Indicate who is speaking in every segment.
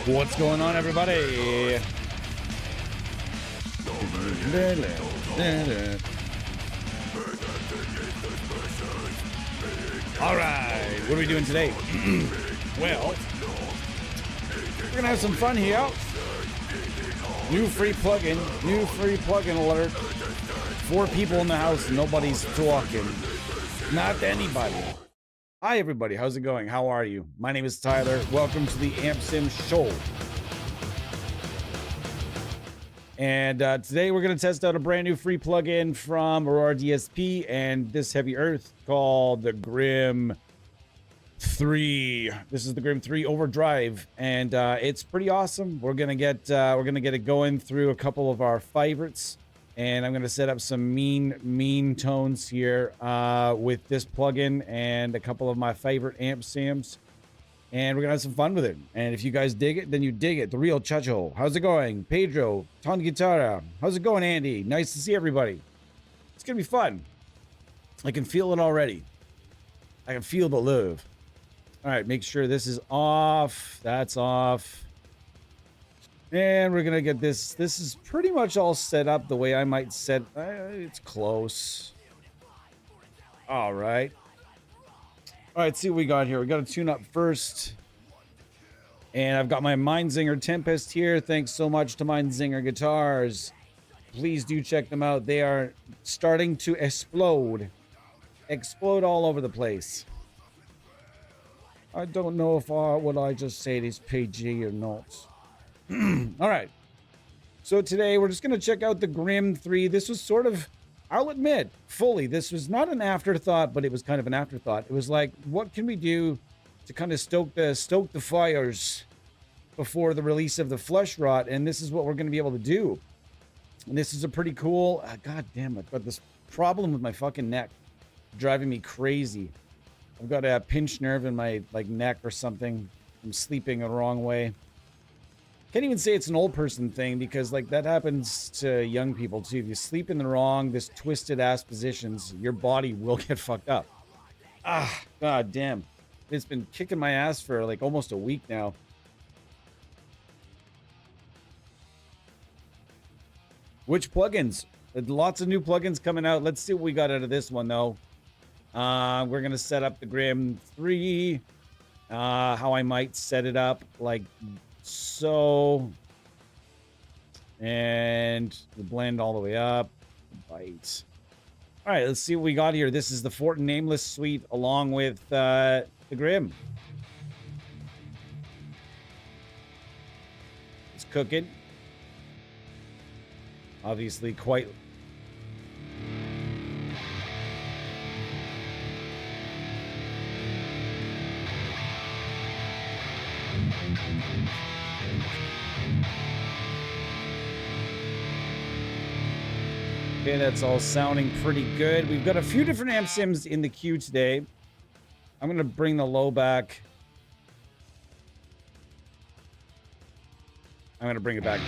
Speaker 1: What's going on, everybody? All right, what are we doing today? Well, we're gonna have some fun here. New free plugin alert. 4 people in the house, nobody's talking. Not to anybody. Hi everybody, how's it going? How are you? My name is Tyler. Welcome to the Amp Sim Show. And today we're going to test out a brand new free plugin from Aurora DSP and this heavy earth called the GRIM3. This is the GRIM3 Overdrive, and it's pretty awesome. We're gonna get it going through a couple of our favorites, and I'm gonna set up some mean tones here with this plugin and a couple of my favorite amp sims, and we're gonna have some fun with it. And if you guys dig it, then you dig it. The real Chacho, how's it going? Pedro, Ton Guitarra, how's it going? Andy, nice to see everybody. It's gonna be fun. I can feel it already. I can feel the love. All right, make sure this is off. That's off. And we're gonna get this. This is pretty much all set up the way I might set. It's close. All right. All right, see what we got here. We got to tune up first. And I've got my Mindzinger Tempest here. Thanks so much to Mindzinger Guitars. Please do check them out. They are starting to explode. Explode all over the place. I don't know if what I just said is PG or not. All right. So today we're just going to check out the GRIM3. This was sort of, I'll admit, fully, this was not an afterthought, but it was kind of an afterthought. It was like, what can we do to kind of stoke the fires before the release of the Fleshrot? And this is what we're going to be able to do. And this is a pretty cool, god damn it, but this problem with my fucking neck driving me crazy. I've got a pinched nerve in my neck or something. I'm sleeping the wrong way. Can't even say it's an old person thing because like that happens to young people too. If you sleep in the wrong, this twisted ass positions, your body will get fucked up. Ah, god damn. It's been kicking my ass for like almost a week now. Which plugins? Lots of new plugins coming out. Let's see what we got out of this one though. We're gonna set up the GRIM3. How I might set it up like so. And the blend all the way up. Bite. All right, let's see what we got here. This is the Fort Nameless Suite along with the Grim. It's cooking. Obviously quite... Okay, that's all sounding pretty good. We've got a few different amp sims in the queue today. I'm going to bring the low back. I'm going to bring it back.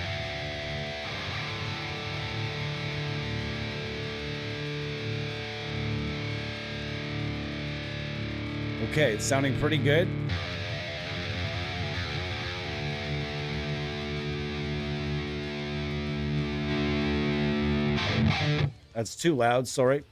Speaker 1: Okay, it's sounding pretty good. That's too loud, sorry.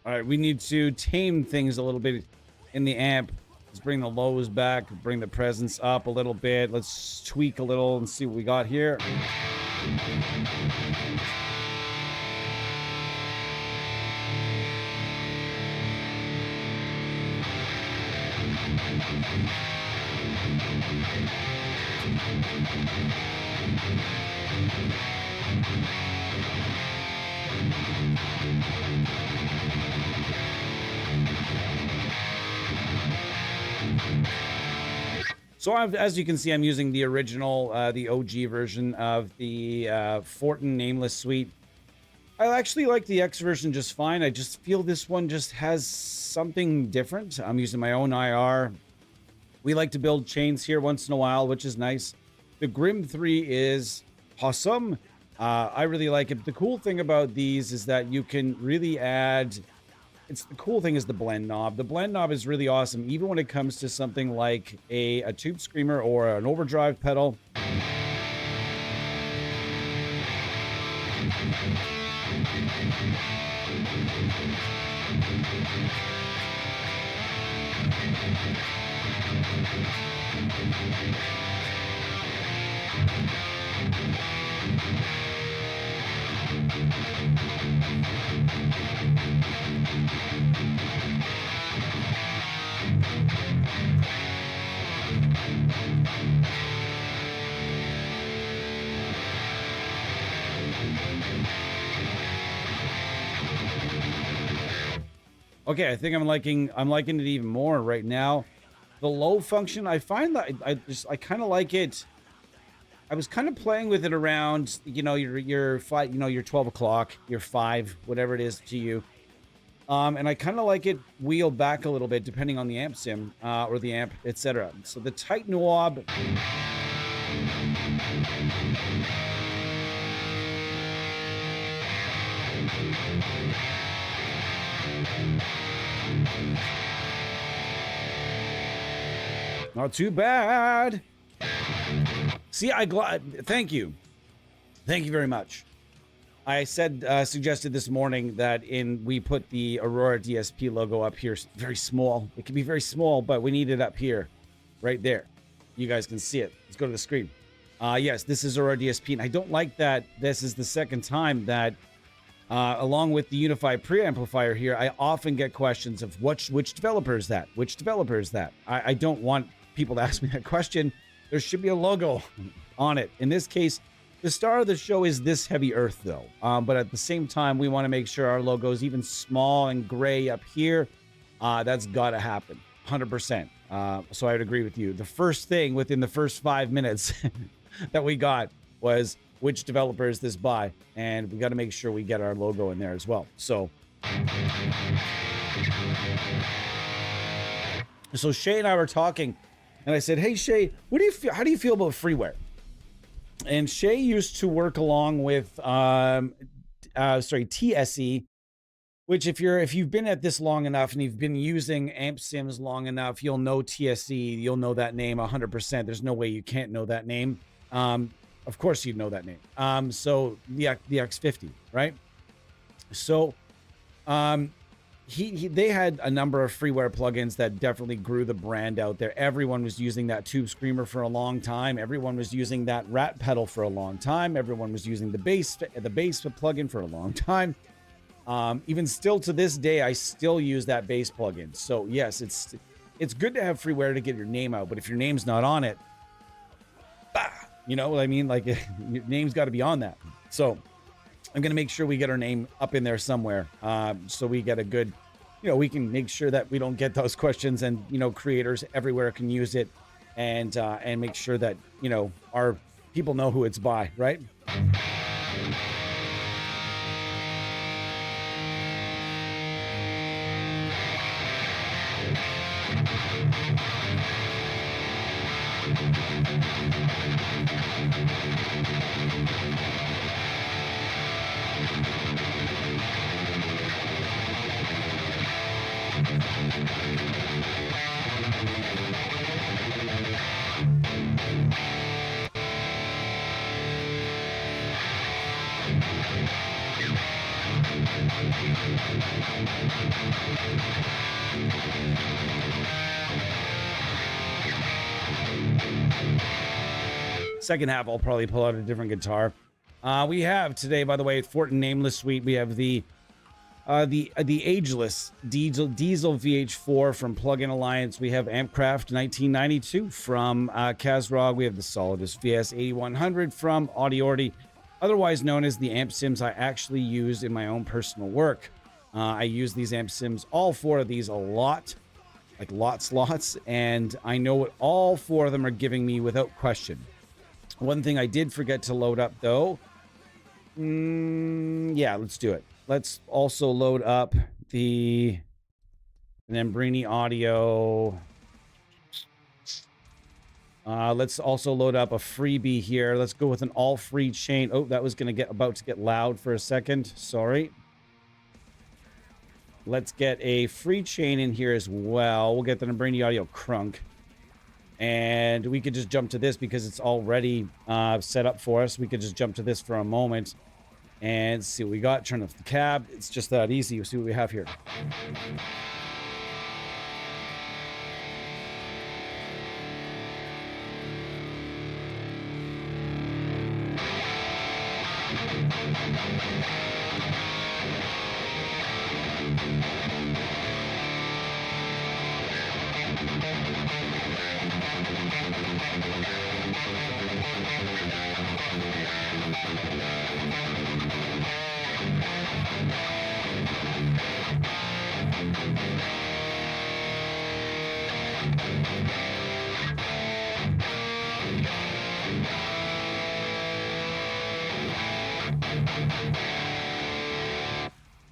Speaker 1: All right, we need to tame things a little bit in the amp. Let's bring the lows back, bring the presence up a little bit. Let's tweak a little and see what we got here. So as you can see, I'm using the original, the OG version of the Fortin Nameless Suite. I actually like the X version just fine. I just feel this one just has something different. I'm using my own IR. We like to build chains here once in a while, which is nice. The GRIM3 is awesome. I really like it. The cool thing about these is that you can really add... the cool thing is the blend knob. The blend knob is really awesome, even when it comes to something like a tube screamer or an overdrive pedal. Okay, I think I'm liking it even more right now. The low function, I find that I kind of like it. I was kind of playing with it around, you know, your 5, you know, your 12 o'clock, your 5, whatever it is to you. And I kind of like it wheeled back a little bit depending on the amp sim or the amp, etc. So the tight knob. Not too bad. See, thank you. Thank you very much. I suggested this morning that we put the Aurora DSP logo up here, very small. It can be very small, but we need it up here, right there. You guys can see it. Let's go to the screen. Yes, this is Aurora DSP, and I don't like that this is the second time that, along with the unified preamplifier here, I often get questions of which developer is that? Which developer is that? I don't want people to ask me that question. There should be a logo on it. In this case, the star of the show is This Heavy Earth, though. But at the same time, we want to make sure our logo is even small and gray up here. That's got to happen, 100%. So I would agree with you. The first thing within the first 5 minutes that we got was which developer is this by, and we got to make sure we get our logo in there as well. So Shay and I were talking, and I said, "Hey Shay, how do you feel about freeware?" And Shay used to work along with TSE, which if you've been at this long enough and you've been using amp sims long enough, you'll know TSE. You'll know that name 100%. There's no way you can't know that name. Of course you'd know that name. So the X50, right? So they had a number of freeware plugins that definitely grew the brand out there. Everyone was using that Tube Screamer for a long time. Everyone was using that Rat pedal for a long time. Everyone was using the bass plugin for a long time. Even still to this day, I still use that bass plugin. So yes, it's good to have freeware to get your name out, but if your name's not on it, you know what I mean? Like, your name's got to be on that. So I'm going to make sure we get our name up in there somewhere, so we get a good, we can make sure that we don't get those questions, and, creators everywhere can use it, and make sure that, our people know who it's by, right? Second half, I'll probably pull out a different guitar. We have today, by the way, Fortin Nameless Suite. We have the ageless diesel VH4 from Plug-in Alliance. We have Ampcraft 1992 from Kazrog. We have the Solidus VS 8100 from Audioority, otherwise known as the amp sims I actually use in my own personal work. I use these amp sims, all four of these, a lot, like lots, and I know what all four of them are giving me without question. One thing I did forget to load up, though. Yeah, let's do it. Let's also load up the Nambrini audio. Let's also load up a freebie here. Let's go with an all-free chain. Oh, that was about to get loud for a second. Sorry. Let's get a free chain in here as well. We'll get the Nambrini audio crunk. And we could just jump to this because it's already set up for us. We could just jump to this for a moment and see what we got. Turn off the cab. It's just that easy. We'll see what we have here.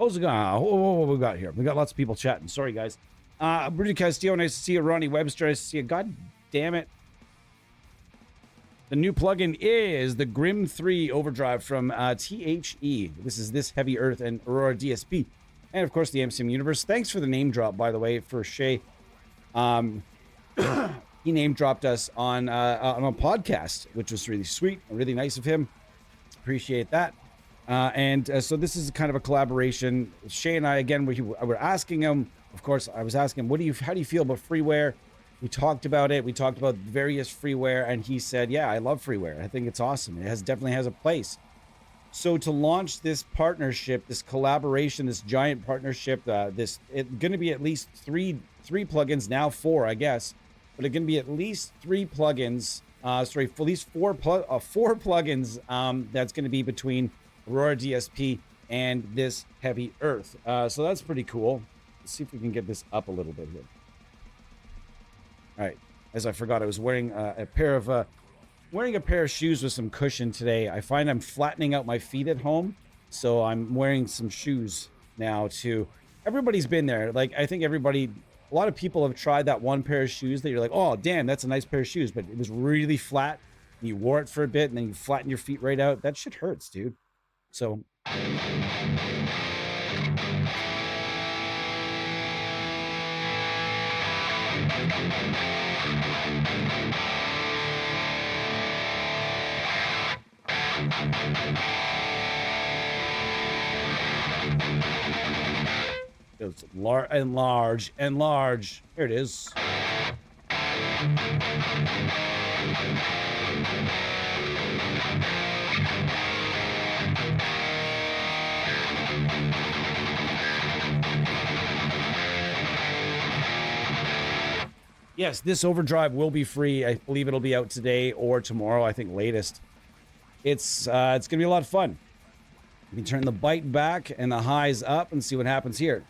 Speaker 1: How's it going? What we got here? We got lots of people chatting. Sorry, guys. Bridget Castillo, nice to see you. Ronnie Webster, nice to see you. God damn it. The new plugin is the GRIM3 Overdrive from THE. This is This Heavy Earth and Aurora DSP. And, of course, the MCM Universe. Thanks for the name drop, by the way, for Shay. he name dropped us on a podcast, which was really sweet, really nice of him. Appreciate that. So this is kind of a collaboration. Shay and I, again, we're asking him, of course, I was asking him, how do you feel about freeware? We talked about it. We talked about various freeware, and he said, yeah, I love freeware. I think it's awesome. It definitely has a place. So to launch this partnership, this collaboration, this giant partnership, it's going to be at least three plugins, now 4, I guess, but it's going to be at least 3 plugins, at least 4 plugins that's going to be between Aurora DSP and this Heavy Earth. So that's pretty cool. Let's see if we can get this up a little bit here. All right, as I forgot, I was wearing a pair of shoes with some cushion today. I find I'm flattening out my feet at home, so I'm wearing some shoes now too. Everybody's been there. Like, I think a lot of people have tried that one pair of shoes that you're like, oh, damn, that's a nice pair of shoes, but it was really flat. And you wore it for a bit, and then you flatten your feet right out. That shit hurts, dude. So... It's large. Here it is. Yes, this overdrive will be free. I believe it'll be out today or tomorrow, I think latest. It's gonna be a lot of fun. You can turn the bite back and the highs up and see what happens here.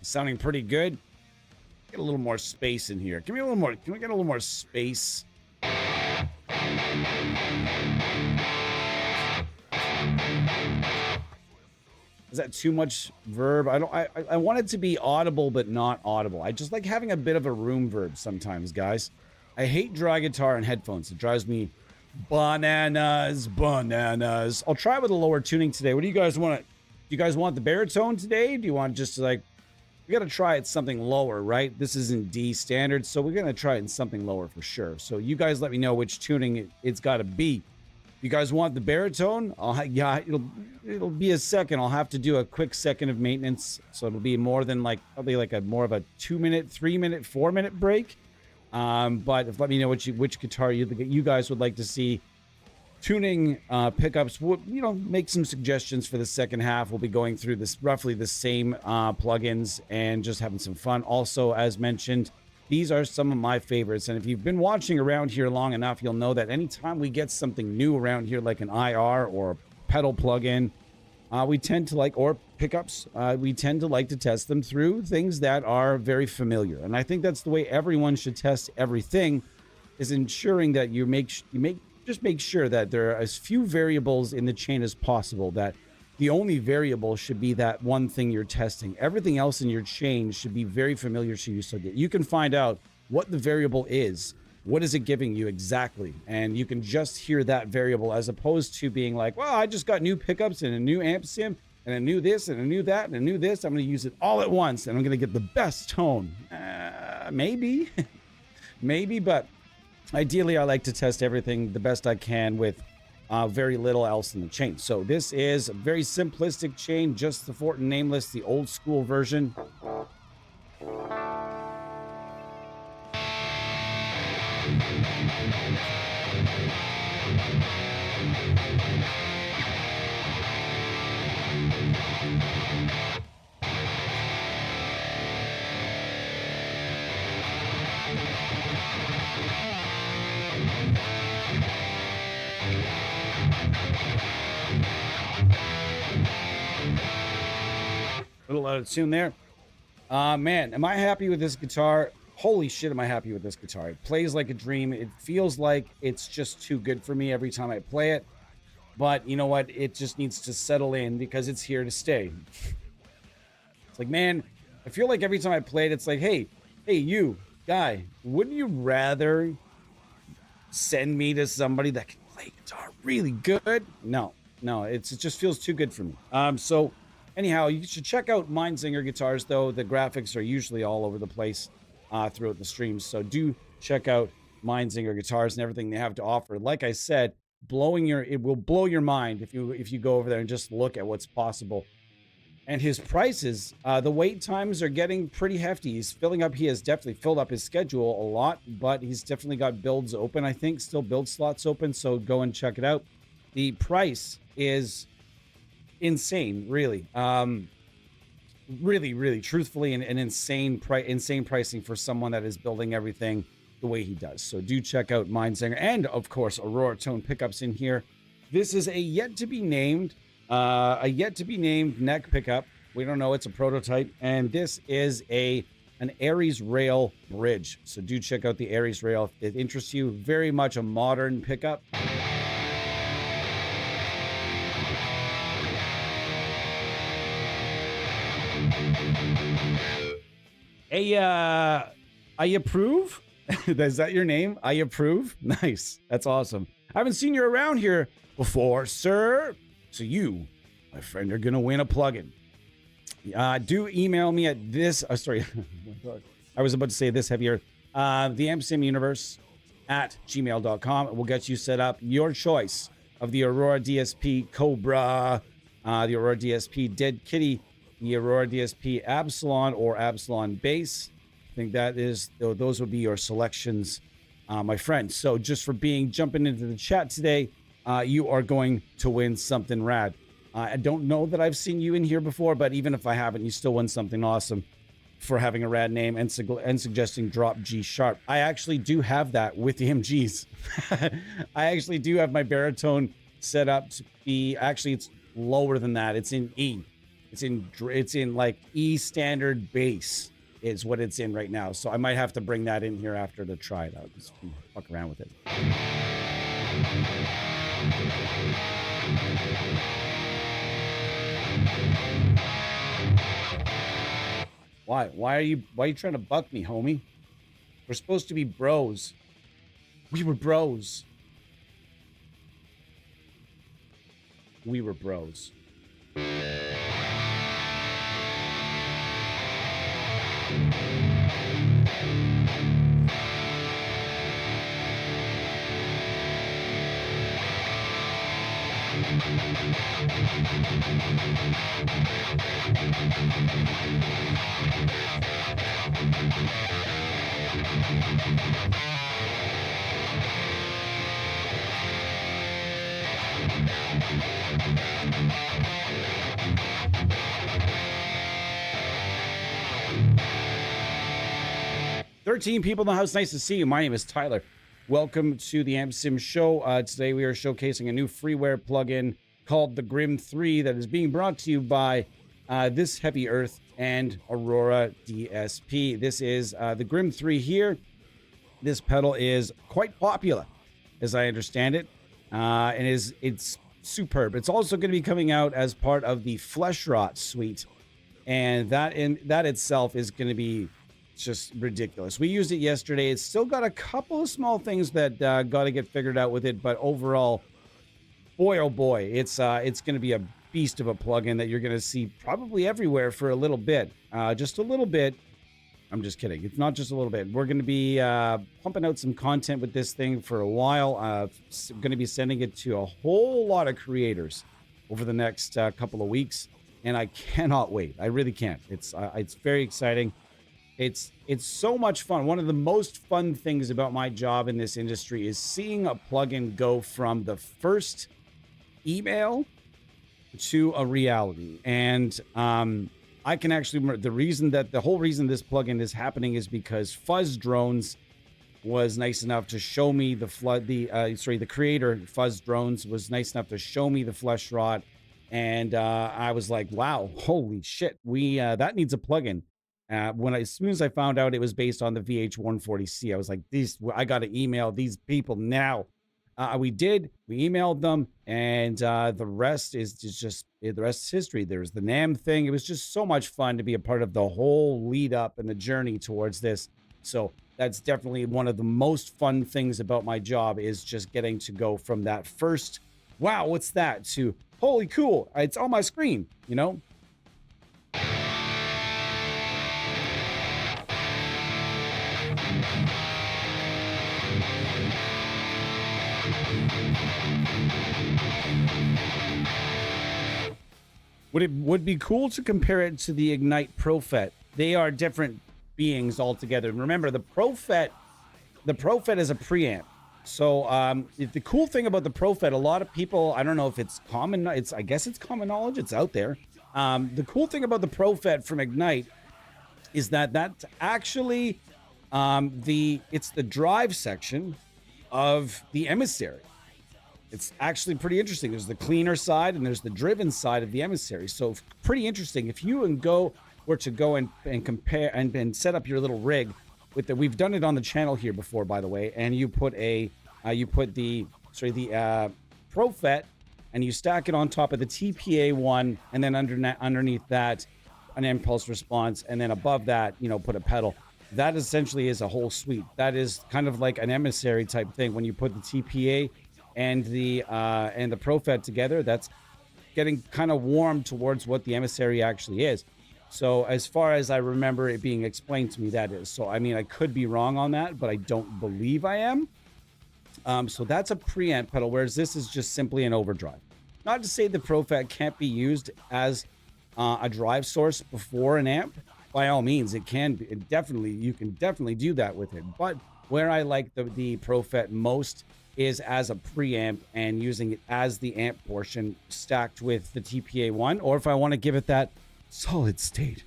Speaker 1: Sounding pretty good. Get a little more space in here. Can we get a little more space? Is that too much verb? I want it to be audible but not audible. I just like having a bit of a room verb sometimes, guys. I hate dry guitar and headphones. It drives me bananas. I'll try with a lower tuning today. What do you guys want? Do you guys want the baritone today? Do you want just like... We got to try it something lower, right? This isn't D standard, so we're going to try it in something lower for sure. So you guys let me know which tuning it's got to be. If you guys want the baritone, it'll be a second. I'll have to do a quick second of maintenance, so it'll be more than probably more of a 2-minute, 3-minute, 4-minute break. But let me know which guitar you guys would like to see. Tuning pickups, make some suggestions for the second half. We'll be going through roughly the same plugins and just having some fun. Also, as mentioned, these are some of my favorites. And if you've been watching around here long enough, you'll know that anytime we get something new around here, like an IR or a pedal plugin, we tend to or pickups, we tend to like to test them through things that are very familiar. And I think that's the way everyone should test everything, is ensuring that you make sure that there are as few variables in the chain as possible, that the only variable should be that one thing you're testing. Everything else in your chain should be very familiar to you so that you can find out what the variable is. What is it giving you exactly? And you can just hear that variable, as opposed to being like, well, I just got new pickups and a new amp sim and a new this and a new that and a new this. I'm going to use it all at once and I'm going to get the best tone. Maybe, but ideally, I like to test everything the best I can with very little else in the chain. So this is a very simplistic chain, just the Fortin Nameless, the old school version. Little out of tune there. Man, am I happy with this guitar? Holy shit, am I happy with this guitar. It plays like a dream. It feels like it's just too good for me every time I play it. But you know what? It just needs to settle in because it's here to stay. It's like, man, I feel like every time I play it, it's like, hey, you, guy, wouldn't you rather send me to somebody that can play guitar really good? No, it just feels too good for me. So anyhow, you should check out Mindsinger guitars, though. The graphics are usually all over the place throughout the streams. So do check out Mindsinger guitars and everything they have to offer. Like I said, it will blow your mind if you go over there and just look at what's possible. And his prices, the wait times are getting pretty hefty. He has definitely filled up his schedule a lot, but he's definitely got builds open, I think, still build slots open. So go and check it out. The price is insane, really. Really, truthfully, an insane pricing for someone that is building everything the way he does. So do check out Mindsinger, and of course Aurora tone pickups in here. This is a yet to be named neck pickup. We don't know, it's a prototype, and this is an Aries rail bridge. So do check out the Aries rail if it interests you. Very much a modern pickup. I approve. Is that your name? I approve. Nice. That's awesome. I haven't seen you around here before, sir. So you, my friend, are gonna win a plugin. Do email me at this. Sorry, I was about to say this heavier. The MSimUniverse at gmail.com. We'll get you set up. Your choice of the Aurora DSP Cobra, the Aurora DSP Dead Kitty, the Aurora DSP Absalon or Absalon Bass. I think those would be your selections, my friend. So just for jumping into the chat today, you are going to win something rad. I don't know that I've seen you in here before, but even if I haven't, you still won something awesome for having a rad name and suggesting drop G sharp. I actually do have that with the MGs. I actually do have my baritone set up to be, actually it's lower than that. It's in E. It's in like E standard bass is what it's in right now. So I might have to bring that in here after to try it out. Just fuck around with it. Why are you trying to buck me, homie? We're supposed to be bros. We were bros. We were bros. "13 people in the house. Nice to see you. My name is Tyler. Welcome to the AmpSim show. Today we are showcasing a new freeware plugin called the GRIM3 that is being brought to you by This Heavy Earth and Aurora DSP. This is the GRIM3 here. This pedal is quite popular, as I understand it, and it's superb. It's also going to be coming out as part of the Fleshrot Suite, and that itself is going to be just ridiculous. We used it yesterday. It's still got a couple of small things that got to get figured out with it, but overall, boy oh boy, it's going to be a beast of a plugin that you're going to see probably everywhere for a little bit. Just a little bit. I'm just kidding. It's not just a little bit. We're going to be pumping out some content with this thing for a while. Going to be sending it to a whole lot of creators over the next couple of weeks, and I cannot wait. I really can't. It's very exciting. It's so much fun. One of the most fun things about my job in this industry is seeing a plugin go from the first email to a reality. And I can actually remember the whole reason this plugin is happening is because fuzz drones was nice enough to show me the the creator, Fuzz Drones, was nice enough to show me the Fleshrot. And I was like, wow, holy shit, that needs a plugin. As soon as I found out it was based on the VH140C, I was like, I got to email these people now. We emailed them, and the rest is the rest is history. There's the NAM thing. It was just so much fun to be a part of the whole lead up and the journey towards this. So that's definitely one of the most fun things about my job, is just getting to go from that first, wow, what's that, to holy cool, it's on my screen, you know? Would be cool to compare it to the Ignite Profet. They are different beings altogether. Remember, the Profet is a preamp. So the cool thing about the Profet, a lot of people, I don't know if it's common, I guess it's common knowledge, it's out there. The cool thing about the Profet from Ignite is that that's actually it's the drive section of the Emissary. It's actually pretty interesting. There's the cleaner side and there's the driven side of the Emissary. So pretty interesting. If you were to go and compare and set up your little rig with we've done it on the channel here before, by the way, and you put the Profet, and you stack it on top of the TPA one, and then underneath that an impulse response, and then above that, put a pedal. That essentially is a whole suite. That is kind of like an Emissary type thing. When you put the TPA and the Profet together, that's getting kind of warm towards what the Emissary actually is. So as far as I remember it being explained to me, that is. So I mean, I could be wrong on that, but I don't believe I am. So that's a preamp pedal, whereas this is just simply an overdrive. Not to say the Profet can't be used as a drive source before an amp. By all means, it can be. You can definitely do that with it. But where I like the Profet most is as a preamp, and using it as the amp portion stacked with the TPA1, or if I want to give it that solid state,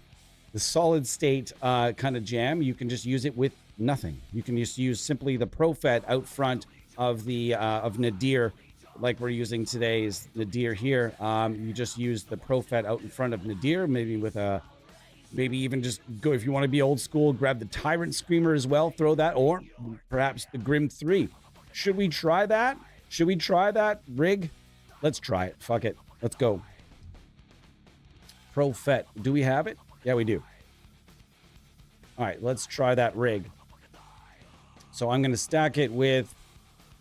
Speaker 1: the solid state kind of jam, you can just use it with nothing. You can just use simply the Profet out front of the of Nadir, like we're using today's Nadir here. You just use the Profet out in front of Nadir, maybe even just go, if you want to be old school, grab the Tyrant Screamer as well, throw that, or perhaps the GRIM3. Should we try that? Should we try that rig? Let's try it. Fuck it. Let's go. Profet. Do we have it? Yeah, we do. All right, let's try that rig. So I'm going to stack it with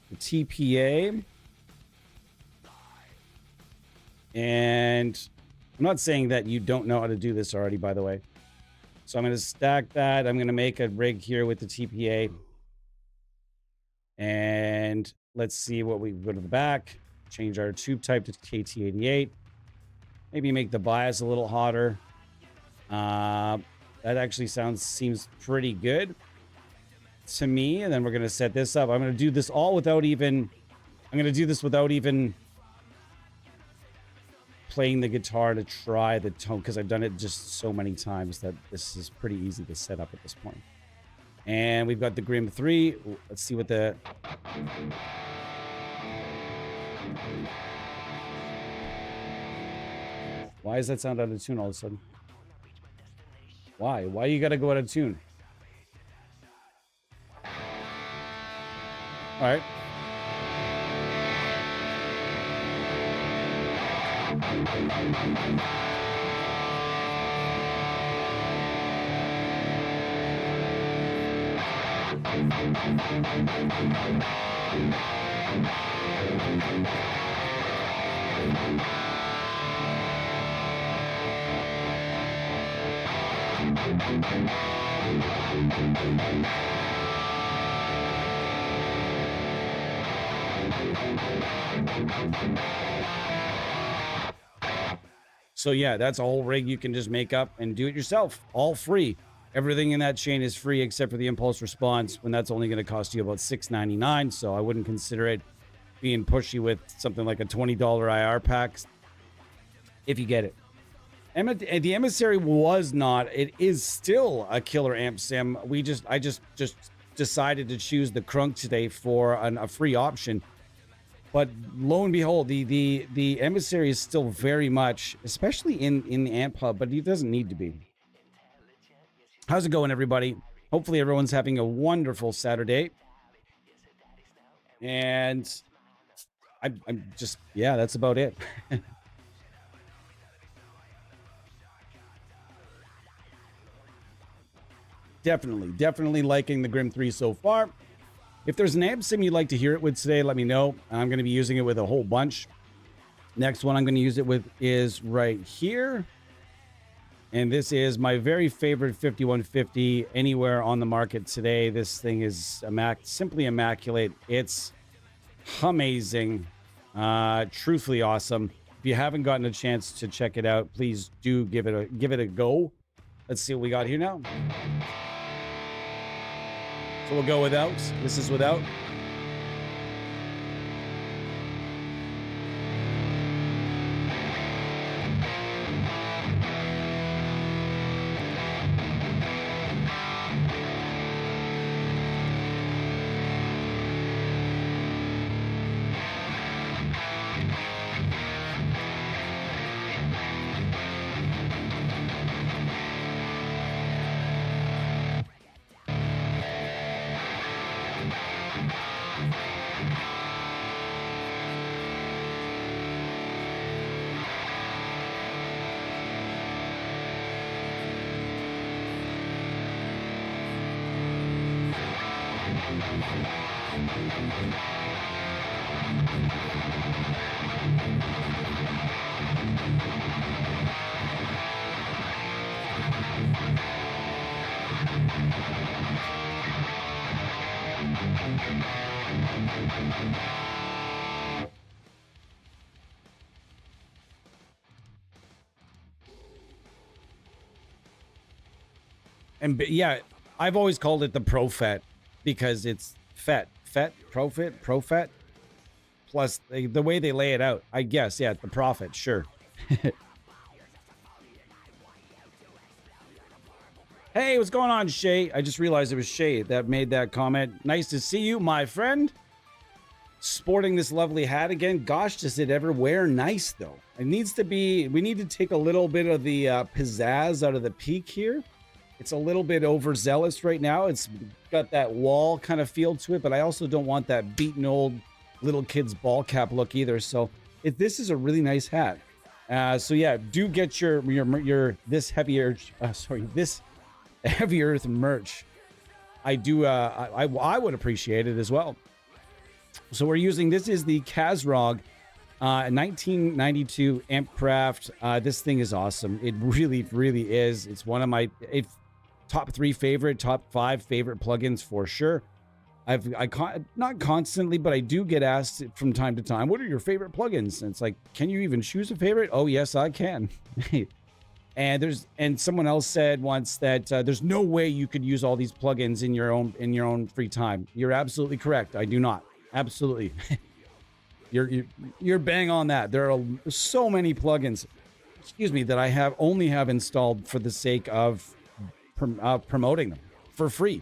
Speaker 1: the TPA. And I'm not saying that you don't know how to do this already, by the way. So I'm going to stack that. I'm going to make a rig here with the TPA. And let's see what we go to the back. Change our tube type to KT88. Maybe make the bias a little hotter. That actually seems pretty good to me. And then we're going to set this up. I'm going to do this all without even... playing the guitar to try the tone, because I've done it just so many times that this is pretty easy to set up at this point. And we've got the GRIM3. Let's see what the... Why does that sound out of tune all of a sudden? Why? Why you gotta go out of tune? All right. So yeah, that's a whole rig you can just make up and do it yourself, all free. Everything in that chain is free except for the impulse response, when that's only going to cost you about $6.99. So I wouldn't consider it being pushy with something like a $20 IR pack, if you get it. The Emissary was not. It is still a killer amp sim. I just decided to choose the Crunk today for a free option. But lo and behold, the emissary is still very much, especially in the AMP hub, but it doesn't need to be. How's it going, everybody? Hopefully everyone's having a wonderful Saturday. And I'm just, yeah, that's about it. Definitely liking the GRIM3 so far. If there's an amp sim you'd like to hear it with today, let me know. I'm going to be using it with a whole bunch. Next one I'm going to use it with is right here. And this is my very favorite 5150 anywhere on the market today. This thing is simply immaculate. It's amazing. Truthfully awesome. If you haven't gotten a chance to check it out, please do give it a go. Let's see what we got here now. So we'll go without. This is without. And yeah, I've always called it the ProFet because it's ProFet, plus the way they lay it out. I guess, yeah, the profit, sure. Hey, what's going on, Shay? I just realized it was Shay that made that comment. Nice to see you, my friend. Sporting this lovely hat again. Gosh, does it ever wear nice, though? It needs to be, we need to take a little bit of the pizzazz out of the peak here. It's a little bit overzealous right now. It's got that wall kind of feel to it, but I also don't want that beaten old little kid's ball cap look either. So this is a really nice hat. So yeah, do get your this heavy earth merch. I do. I would appreciate it as well. So we're using, this is the Kazrog 1992 Ampcraft. This thing is awesome. It really is. It's one of my top 5 favorite plugins for sure. Not constantly, but I do get asked from time to time, what are your favorite plugins? And it's like, can you even choose a favorite? Oh yes, I can. And someone else said once that there's no way you could use all these plugins in your own free time. You're absolutely correct. I do not. Absolutely. You're bang on that. There are so many plugins, that I only have installed for the sake of promoting them for free.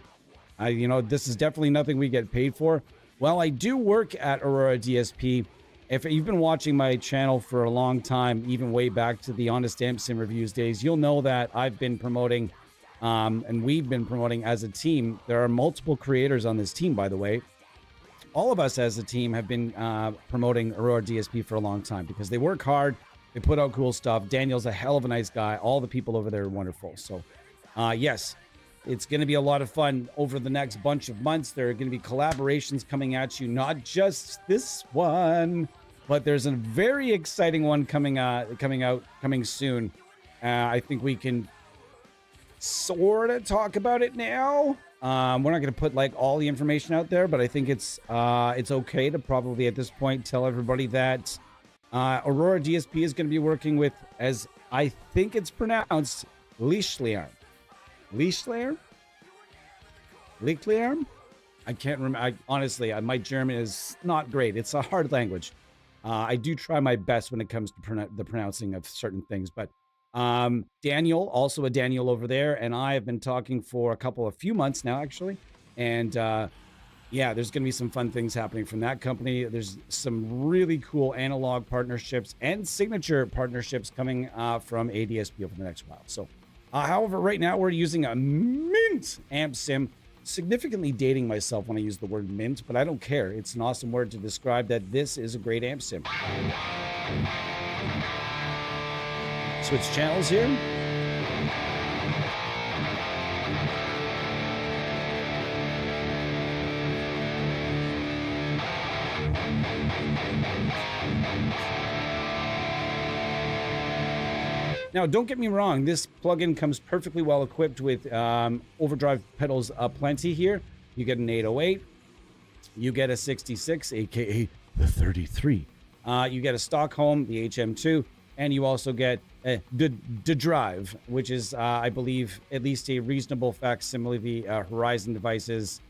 Speaker 1: This is definitely nothing we get paid for. Well, I do work at Aurora DSP. If you've been watching my channel for a long time, even way back to the Honest Amp Sim Reviews days, you'll know that I've been promoting, and we've been promoting as a team. There are multiple creators on this team, by the way. All of us as a team have been promoting Aurora DSP for a long time because they work hard. They put out cool stuff. Daniel's a hell of a nice guy. All the people over there are wonderful. So, yes, it's going to be a lot of fun over the next bunch of months. There are going to be collaborations coming at you, not just this one, but there's a very exciting one coming soon. I think we can sort of talk about it now. We're not going to put like all the information out there, but I think it's okay to probably at this point tell everybody that Aurora DSP is going to be working with, as I think it's pronounced, Fleshrot. I can't remember. Honestly, my German is not great. It's a hard language. I do try my best when it comes to the pronouncing of certain things, but Daniel, also a Daniel over there, and I have been talking for a few months now, actually, And yeah, there's going to be some fun things happening from that company. There's some really cool analog partnerships and signature partnerships coming from ADSP over the next while. So, however, right now we're using a mint amp sim, significantly dating myself when I use the word mint, but I don't care. It's an awesome word to describe that this is a great amp sim. Switch channels here. Now, don't get me wrong, this plugin comes perfectly well equipped with overdrive pedals aplenty here. You get an 808, you get a 66, aka the 33. You get a Stockholm, the HM2, and you also get the drive, which is, I believe, at least a reasonable facsimile of the Horizon Devices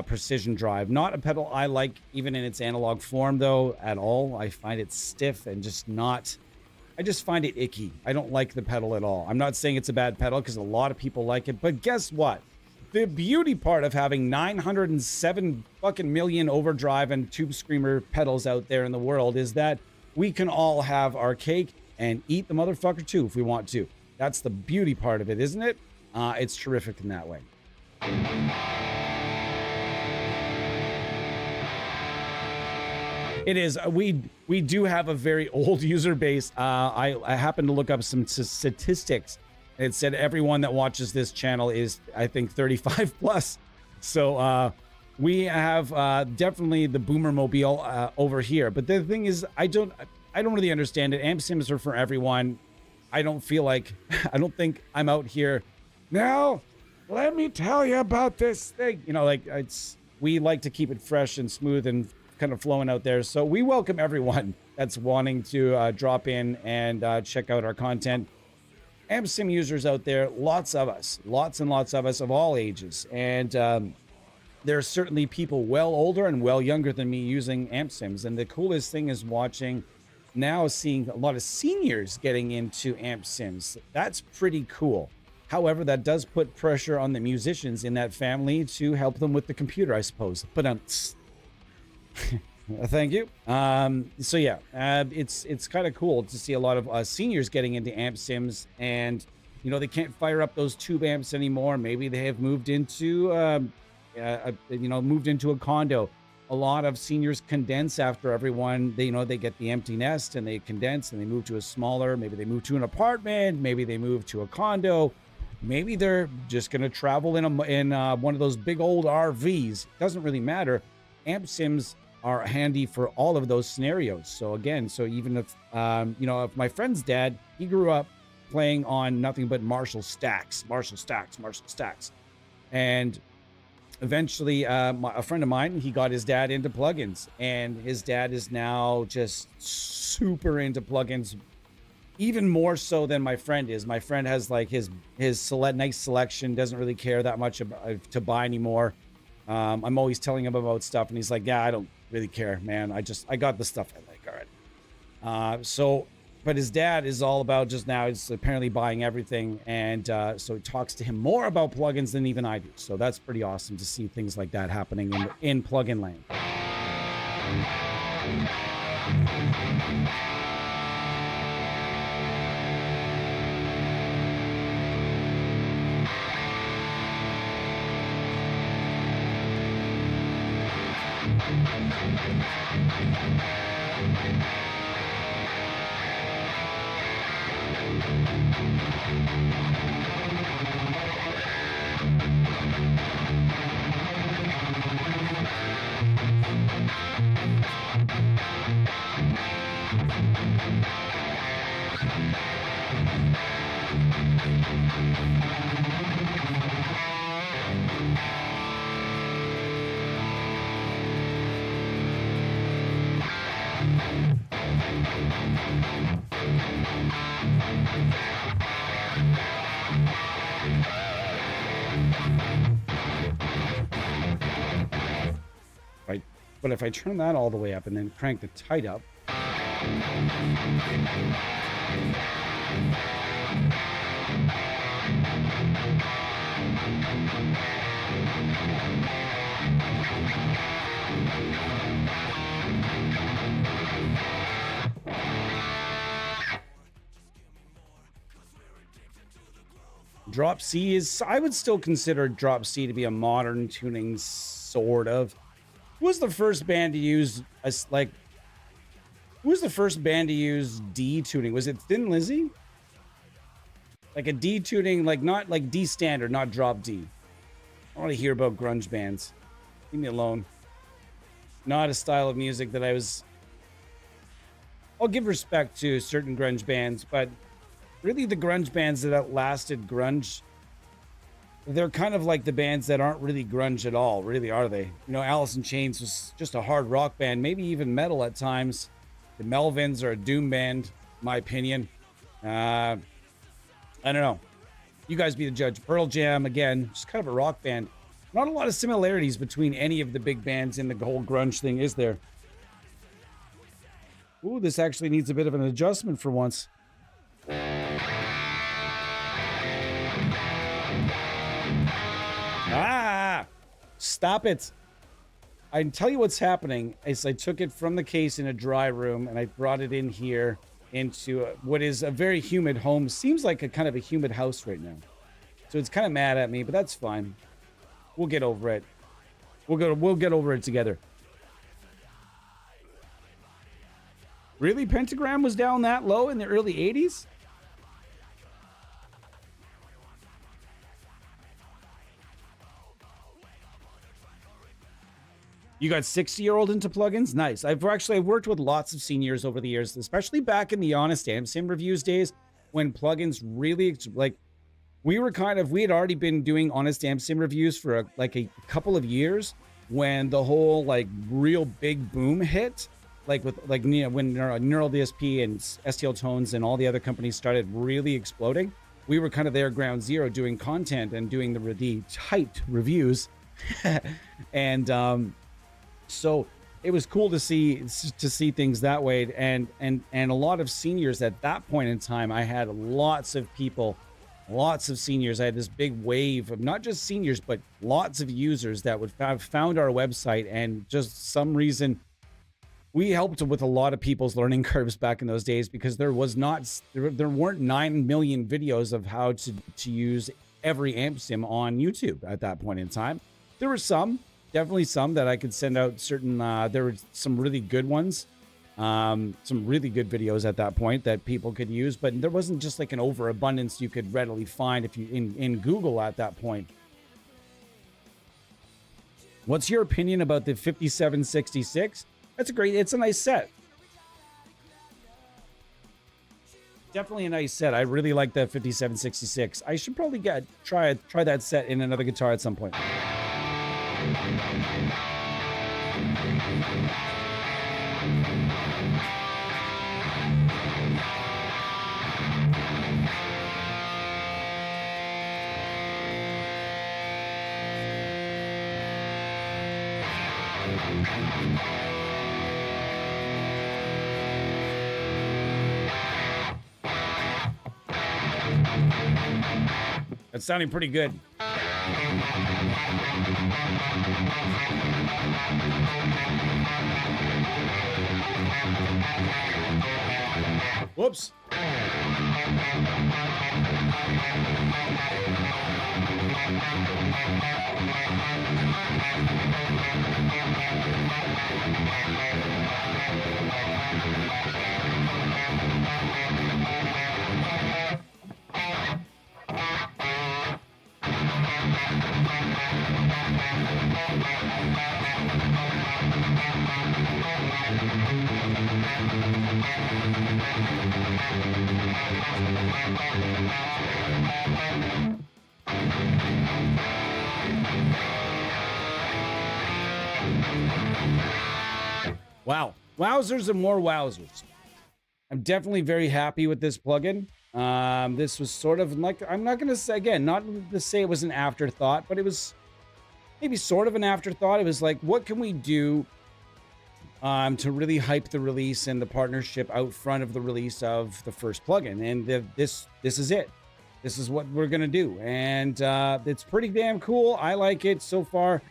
Speaker 1: precision drive. Not a pedal I like, even in its analog form, though, at all. I find it stiff and just not... I just find it icky. I don't like the pedal at all. I'm not saying it's a bad pedal because a lot of people like it, but guess what? The beauty part of having 907 fucking million overdrive and tube screamer pedals out there in the world is that we can all have our cake and eat the motherfucker too if we want to. That's the beauty part of it, isn't it? It's terrific in that way. It is. We do have a very old user base. I happened to look up some statistics. It said everyone that watches this channel is, I think, 35 plus. So we have definitely the boomer mobile over here. But the thing is, I don't really understand it. Amp sims are for everyone. I don't think I'm out here. Now, let me tell you about this thing. You know, like we like to keep it fresh and smooth and kind of flowing out there. So we welcome everyone that's wanting to drop in and check out our content. Amp sim users out there, lots and lots of us of all ages. And there are certainly people well older and well younger than me using amp sims. And the coolest thing is seeing a lot of seniors getting into amp sims. That's pretty cool. However, that does put pressure on the musicians in that family to help them with the computer, I suppose. But thank you. So yeah, it's kind of cool to see a lot of seniors getting into amp sims, and you know, they can't fire up those tube amps anymore. Maybe they have moved into moved into a condo. A lot of seniors condense after everyone. They get the empty nest and they condense and they move to a smaller. Maybe they move to an apartment. Maybe they move to a condo. Maybe they're just gonna travel in one of those big old RVs. Doesn't really matter. Amp sims are handy for all of those scenarios. So even if, if my friend's dad, he grew up playing on nothing but Marshall stacks. And eventually, a friend of mine, he got his dad into plugins, and his dad is now just super into plugins, even more so than my friend is. My friend has like his nice selection, doesn't really care that much to buy anymore. I'm always telling him about stuff, and he's like, yeah, I don't really care, man. I got the stuff I like already. But his dad is all about just now. He's apparently buying everything, and so he talks to him more about plugins than even I do. So that's pretty awesome to see things like that happening in plugin land. But if I turn that all the way up and then crank the tight up, Drop C is, I would still consider Drop C to be a modern tuning, sort of. Who was the first band to use who was the first band to use D tuning? Was it Thin Lizzy? Like a D tuning, like not like D standard, not drop D. I want to hear about grunge bands. Leave me alone. Not a style of music that I'll give respect to certain grunge bands, but really the grunge bands that outlasted grunge, they're kind of like the bands that aren't really grunge at all, really, are they? You know, Alice in Chains was just a hard rock band, maybe even metal at times. The Melvins are a doom band, in my opinion. I don't know. You guys be the judge. Pearl Jam, again, just kind of a rock band. Not a lot of similarities between any of the big bands in the whole grunge thing, is there? Ooh, this actually needs a bit of an adjustment for once. Ah! Stop it. I can tell you what's happening is I took it from the case in a dry room and I brought it in here into what is a very humid home. Seems like a kind of a humid house right now. So it's kind of mad at me, but that's fine. We'll get over it. We'll get over it together. Really? Pentagram was down that low in the early 80s? You got 60-year-old into plugins? Nice. I've worked with lots of seniors over the years, especially back in the Honest Sim reviews days when plugins really, like, we had already been doing Honest Sim reviews for a couple of years when the whole, like, real big boom hit, like with, like, you know, when Neural DSP and STL Tones and all the other companies started really exploding. We were kind of their ground zero doing content and doing the tight reviews. And, so it was cool to see things that way, and a lot of seniors at that point in time. I had lots of seniors. I had this big wave of not just seniors, but lots of users that would have found our website, and just some reason we helped with a lot of people's learning curves back in those days, because there weren't 9 million videos of how to use every amp sim on YouTube at that point in time. There were definitely some that I could send out certain, there were some really good ones, some really good videos at that point that people could use, but there wasn't just like an overabundance you could readily find if you in Google at that point. What's your opinion about the 5766? It's a nice set. Definitely a nice set. I really like that 5766. I should probably try that set in another guitar at some point. That's sounding pretty good. Whoops. Wow. Wowzers and more wowzers. I'm definitely very happy with this plugin. This was sort of like, I'm not going to say, again, not to say it was an afterthought, but it was maybe sort of an afterthought. It was like, what can we do to really hype the release and the partnership out front of the release of the first plugin? And this is it. This is what we're going to do. And it's pretty damn cool. I like it so far.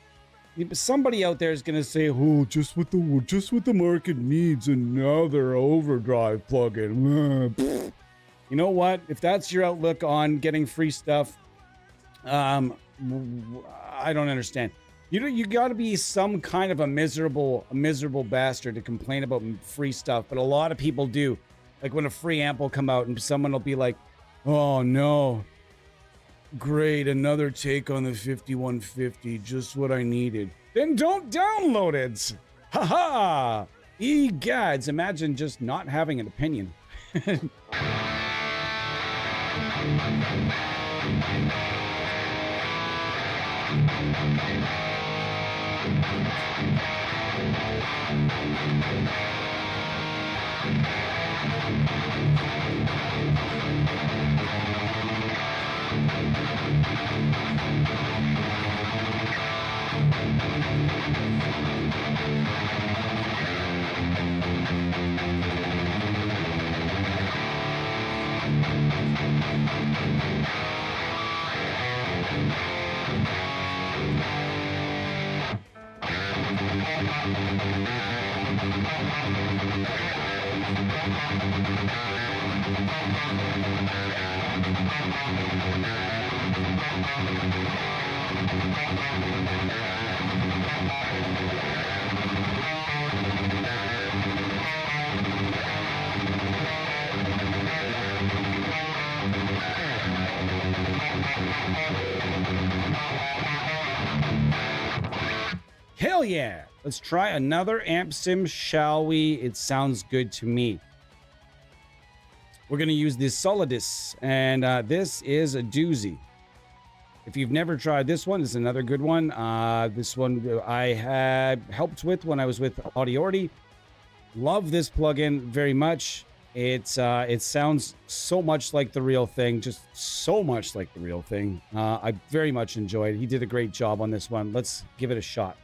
Speaker 1: Somebody out there is going to say, oh, just what the market needs, another overdrive plugin. You know what? If that's your outlook on getting free stuff, I don't understand. You got to be some kind of a miserable bastard to complain about free stuff, but a lot of people do. Like when a free amp will come out and someone will be like, "Oh no, great, another take on the 5150, just what I needed." Then don't download it. Haha. Egads, imagine just not having an opinion. Hell yeah! Let's try another amp sim, shall we? It sounds good to me. We're going to use this Solidus, and this is a doozy. If you've never tried this one, it's another good one. This one I had helped with when I was with Aurora. Love this plugin very much. It sounds so much like the real thing, just so much like the real thing. I very much enjoyed it. He did a great job on this one. Let's give it a shot.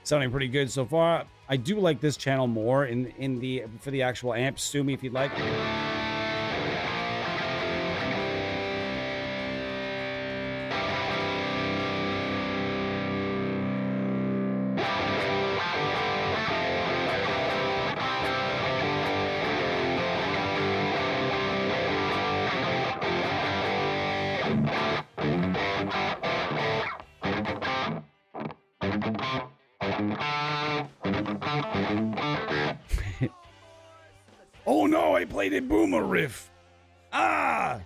Speaker 1: Sounding pretty good so far. I do like this channel more for the actual amp. Sue me if you'd like. Oh no, I played a boomer riff. Ah!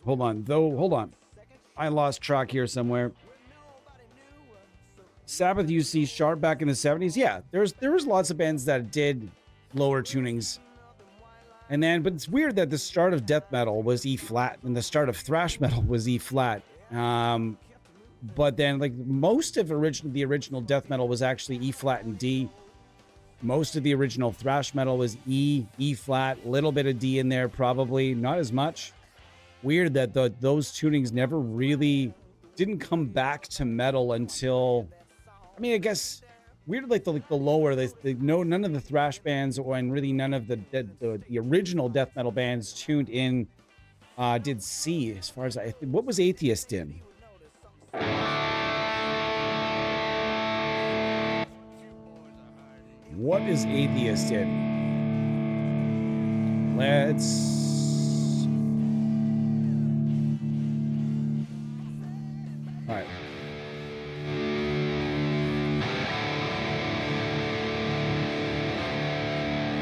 Speaker 1: Hold on. I lost track here somewhere. Sabbath UC Sharp back in the 70s. Yeah, there was lots of bands that did lower tunings. But it's weird that the start of death metal was E flat and the start of thrash metal was E flat. But then like most of the original death metal was actually E flat and D. Most of the original thrash metal was E flat, little bit of D in there, probably not as much. Weird that those tunings never really didn't come back to metal until, I mean, I guess weird like the lower, none of the thrash bands and really none of the original death metal bands tuned in did C. As far as what was Atheist in? What is Atheist in? Let's... All right.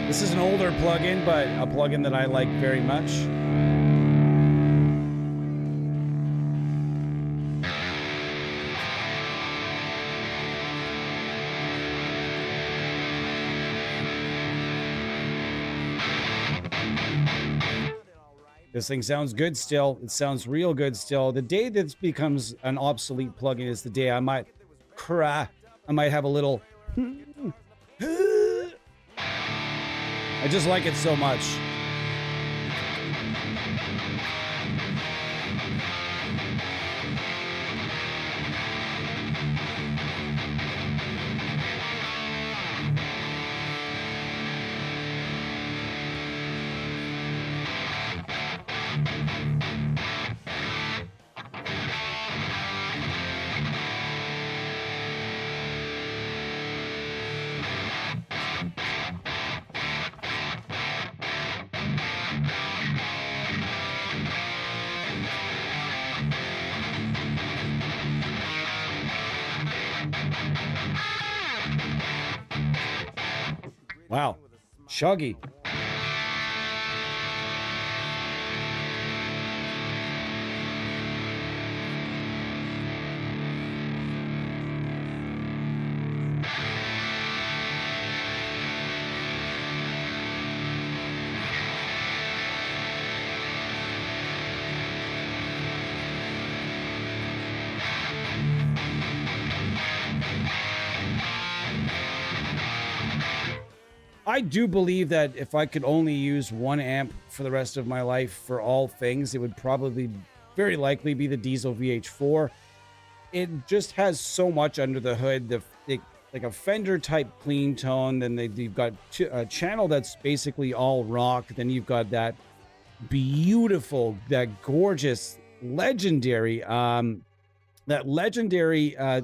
Speaker 1: This is an older plugin, but a plugin that I like very much. This thing sounds good still. It sounds real good still. The day this becomes an obsolete plugin is the day I might cry. I might have a little. I just like it so much. Wow. Chuggy. I do believe that if I could only use one amp for the rest of my life for all things, it would probably very likely be the Diesel VH4. It just has so much under the hood, like a Fender type clean tone. Then you've got a channel that's basically all rock. Then you've got that beautiful, that gorgeous, legendary,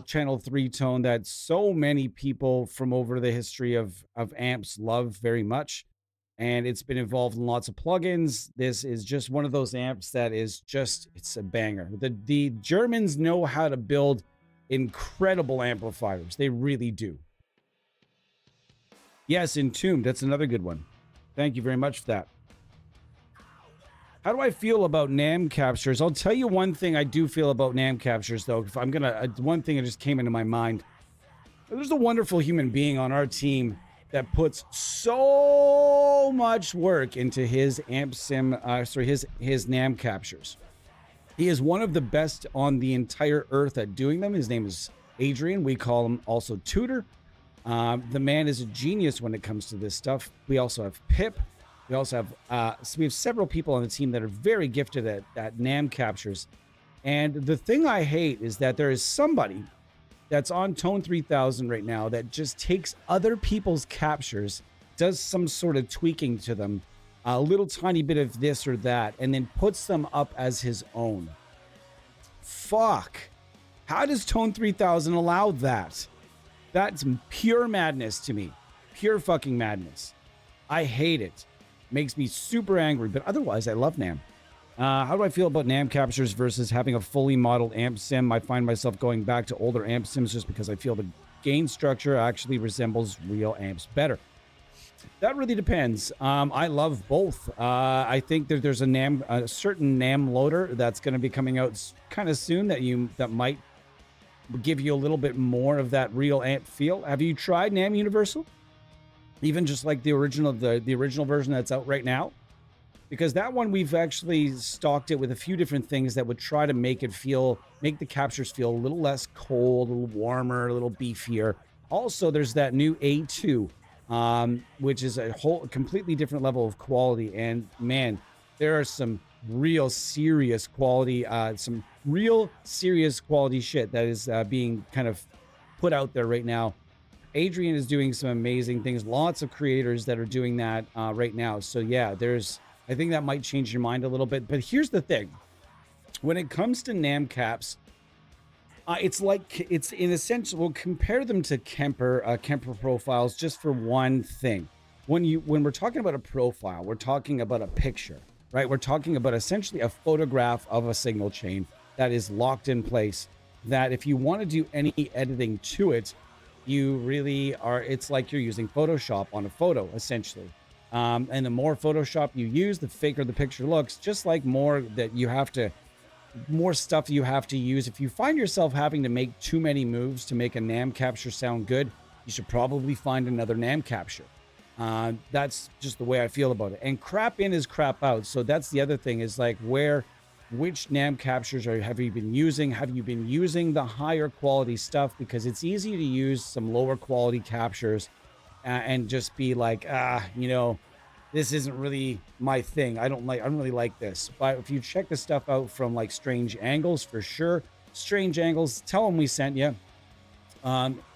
Speaker 1: channel 3 tone that so many people from over the history of amps love very much, and it's been involved in lots of plugins. This is just one of those amps that is just, it's a banger. The Germans know how to build incredible amplifiers. They really do. Yes, Entombed, that's another good one. Thank you very much for that. How do I feel about NAM captures? I'll tell you one thing I do feel about NAM captures, though. If I'm gonna, one thing that just came into my mind. There's a wonderful human being on our team that puts so much work into his his NAM captures. He is one of the best on the entire earth at doing them. His name is Adrian. We call him also Tutor. The man is a genius when it comes to this stuff. We also have Pip. We also have so we have several people on the team that are very gifted at NAM captures. And the thing I hate is that there is somebody that's on Tone 3000 right now that just takes other people's captures, does some sort of tweaking to them, a little tiny bit of this or that, and then puts them up as his own. Fuck. How does Tone 3000 allow that? That's pure madness to me. Pure fucking madness. I hate it. Makes me super angry, but otherwise I love NAM. How do I feel about NAM captures versus having a fully modeled amp sim? I find myself going back to older amp sims just because I feel the gain structure actually resembles real amps better. That really depends. I love both. I think that there's a certain NAM loader that's going to be coming out kind of soon that might give you a little bit more of that real amp feel. Have you tried NAM Universal? Even just like the original version that's out right now, because that one we've actually stocked it with a few different things that would try to make the captures feel a little less cold, a little warmer, a little beefier. Also, there's that new A2, which is a completely different level of quality. And man, there are some real serious quality, shit that is being kind of put out there right now. Adrian is doing some amazing things. Lots of creators that are doing that right now. So yeah, I think that might change your mind a little bit. But here's the thing. When it comes to NAM caps, it's in a sense, we'll compare them to Kemper profiles just for one thing. When we're talking about a profile, we're talking about a picture, right? We're talking about essentially a photograph of a signal chain that is locked in place, that if you want to do any editing to it, you really are, it's like you're using Photoshop on a photo, essentially. And the more Photoshop you use, the faker the picture looks, just like more stuff you have to use. If you find yourself having to make too many moves to make a NAM capture sound good, you should probably find another NAM capture. That's just the way I feel about it. And crap in is crap out. So that's the other thing, is like, which NAM captures have you been using? Have you been using the higher quality stuff? Because it's easy to use some lower quality captures and just be like, you know, this isn't really my thing. I don't really like this. But if you check the stuff out from like Strange Angles, for sure. Strange Angles, tell them we sent you.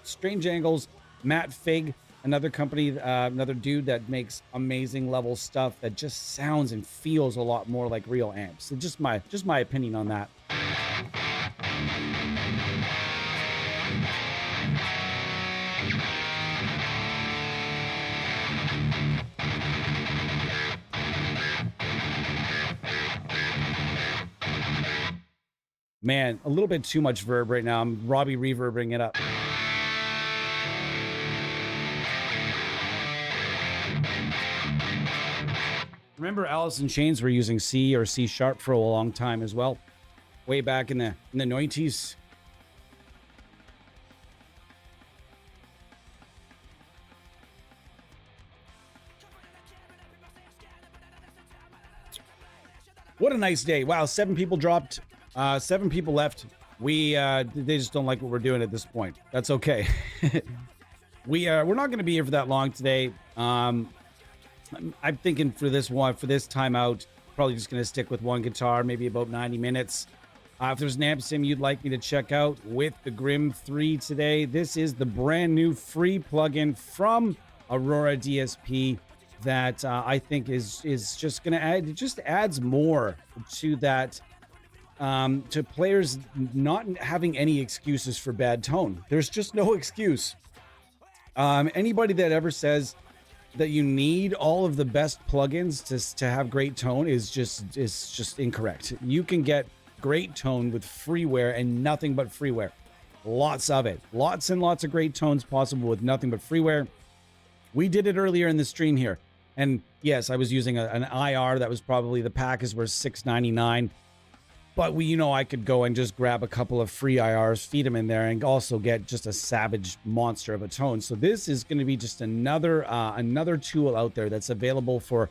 Speaker 1: Strange Angles, Matt Fig, another company, another dude that makes amazing level stuff that just sounds and feels a lot more like real amps. So just my opinion on that. Man, a little bit too much verb right now. I'm Robbie reverbing it up. Remember, Alice in Chains were using C or C sharp for a long time as well, way back in the 90s. What a nice day! Wow, 7 people dropped. 7 people left. They just don't like what we're doing at this point. That's okay. We're not going to be here for that long today. I'm thinking for this time out, probably just going to stick with one guitar, maybe about 90 minutes. If there's an amp sim you'd like me to check out with the GRIM3 today, this is the brand new free plugin from Aurora DSP that I think is just going to add. It just adds more to that. To players not having any excuses for bad tone. There's just no excuse. Anybody that ever says that you need all of the best plugins to have great tone is just incorrect. You can get great tone with freeware and nothing but freeware. Lots of it. Lots and lots of great tones possible with nothing but freeware. We did it earlier in the stream here. And yes, I was using an IR that was probably, the package was $6.99. But I could go and just grab a couple of free IRs, feed them in there, and also get just a savage monster of a tone. So this is going to be just another tool out there that's available for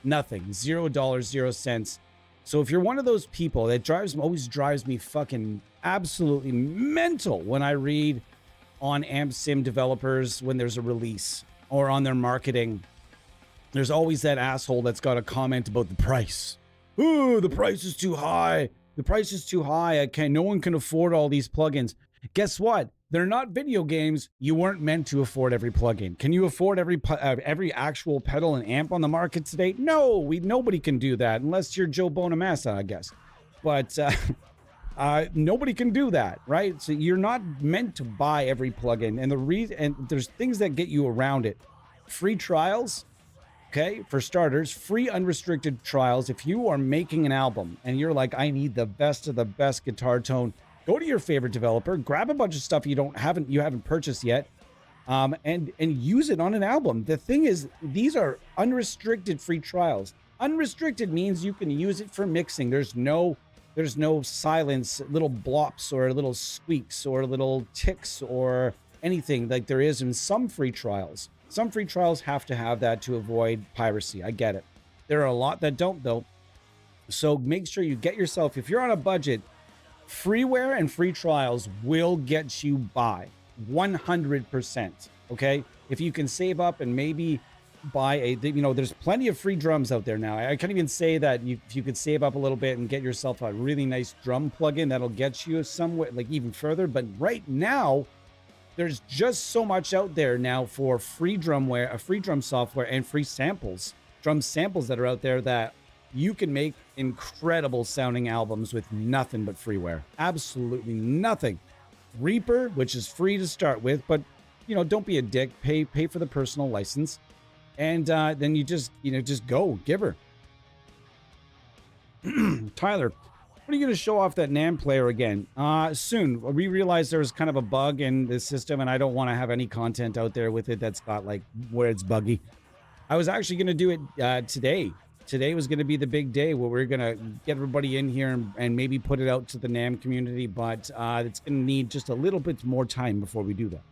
Speaker 1: nothing, $0, 0 cents. So if you're one of those people that always drives me fucking absolutely mental when I read on amp sim developers when there's a release or on their marketing, there's always that asshole that's got a comment about the price. Ooh, the price is too high. The price is too high. No one can afford all these plugins. Guess what? They're not video games. You weren't meant to afford every plugin. Can you afford every actual pedal and amp on the market today? No, nobody can do that unless you're Joe Bonamassa, I guess. But nobody can do that, right? So you're not meant to buy every plugin, and there's things that get you around it. Free trials. Okay, for starters, free unrestricted trials. If you are making an album and you're like, I need the best of the best guitar tone, go to your favorite developer, grab a bunch of stuff you haven't purchased yet, and use it on an album. The thing is, these are unrestricted free trials. Unrestricted means you can use it for mixing. There's no silence, little blops or little squeaks or little ticks or anything like there is in some free trials. Some free trials have to have that to avoid piracy. I get it. There are a lot that don't, though. So make sure you get yourself, if you're on a budget, freeware and free trials will get you by 100%. Okay? If you can save up and maybe buy there's plenty of free drums out there now. I can't even say that if you could save up a little bit and get yourself a really nice drum plugin, that'll get you somewhere, like even further. But right now, there's just so much out there now for free drumware, free drum software, and free samples, drum samples that are out there that you can make incredible sounding albums with nothing but freeware. Absolutely nothing. Reaper, which is free to start with, but don't be a dick. Pay for the personal license, and then you just go give her. Tyler, when are you going to show off that NAM player again? Soon. We realized there was kind of a bug in the system, and I don't want to have any content out there with it that's got like where it's buggy. I was actually going to do it today. Today was going to be the big day where we're going to get everybody in here and maybe put it out to the NAM community, but it's going to need just a little bit more time before we do that.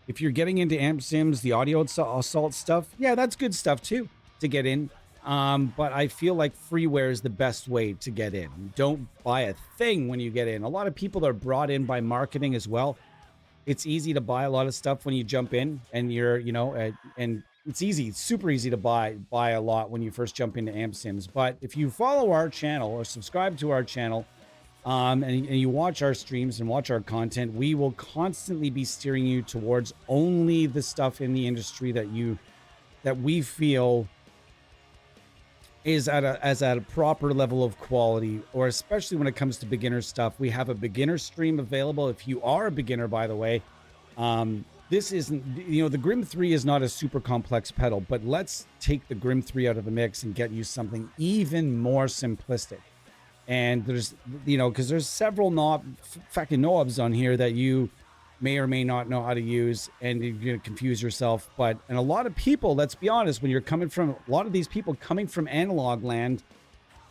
Speaker 1: If you're getting into amp sims, the audio assault stuff, yeah, that's good stuff too to get in. But I feel like freeware is the best way to get in. Don't buy a thing when you get in. A lot of people are brought in by marketing as well. It's easy to buy a lot of stuff when you jump in, and you're, and it's easy. It's super easy to buy a lot when you first jump into amp sims. But if you follow our channel or subscribe to our channel, and you watch our streams and watch our content, we will constantly be steering you towards only the stuff in the industry that we feel is at a proper level of quality, or especially when it comes to beginner stuff. We have a beginner stream available. If you are a beginner, by the way, this isn't, the GRIM3 is not a super complex pedal, but let's take the GRIM3 out of the mix and get you something even more simplistic. And there's, because there's several fucking knobs on here that you may or may not know how to use, and you're going to confuse yourself. And a lot of people, let's be honest, when you're coming from, a lot of these people coming from analog land,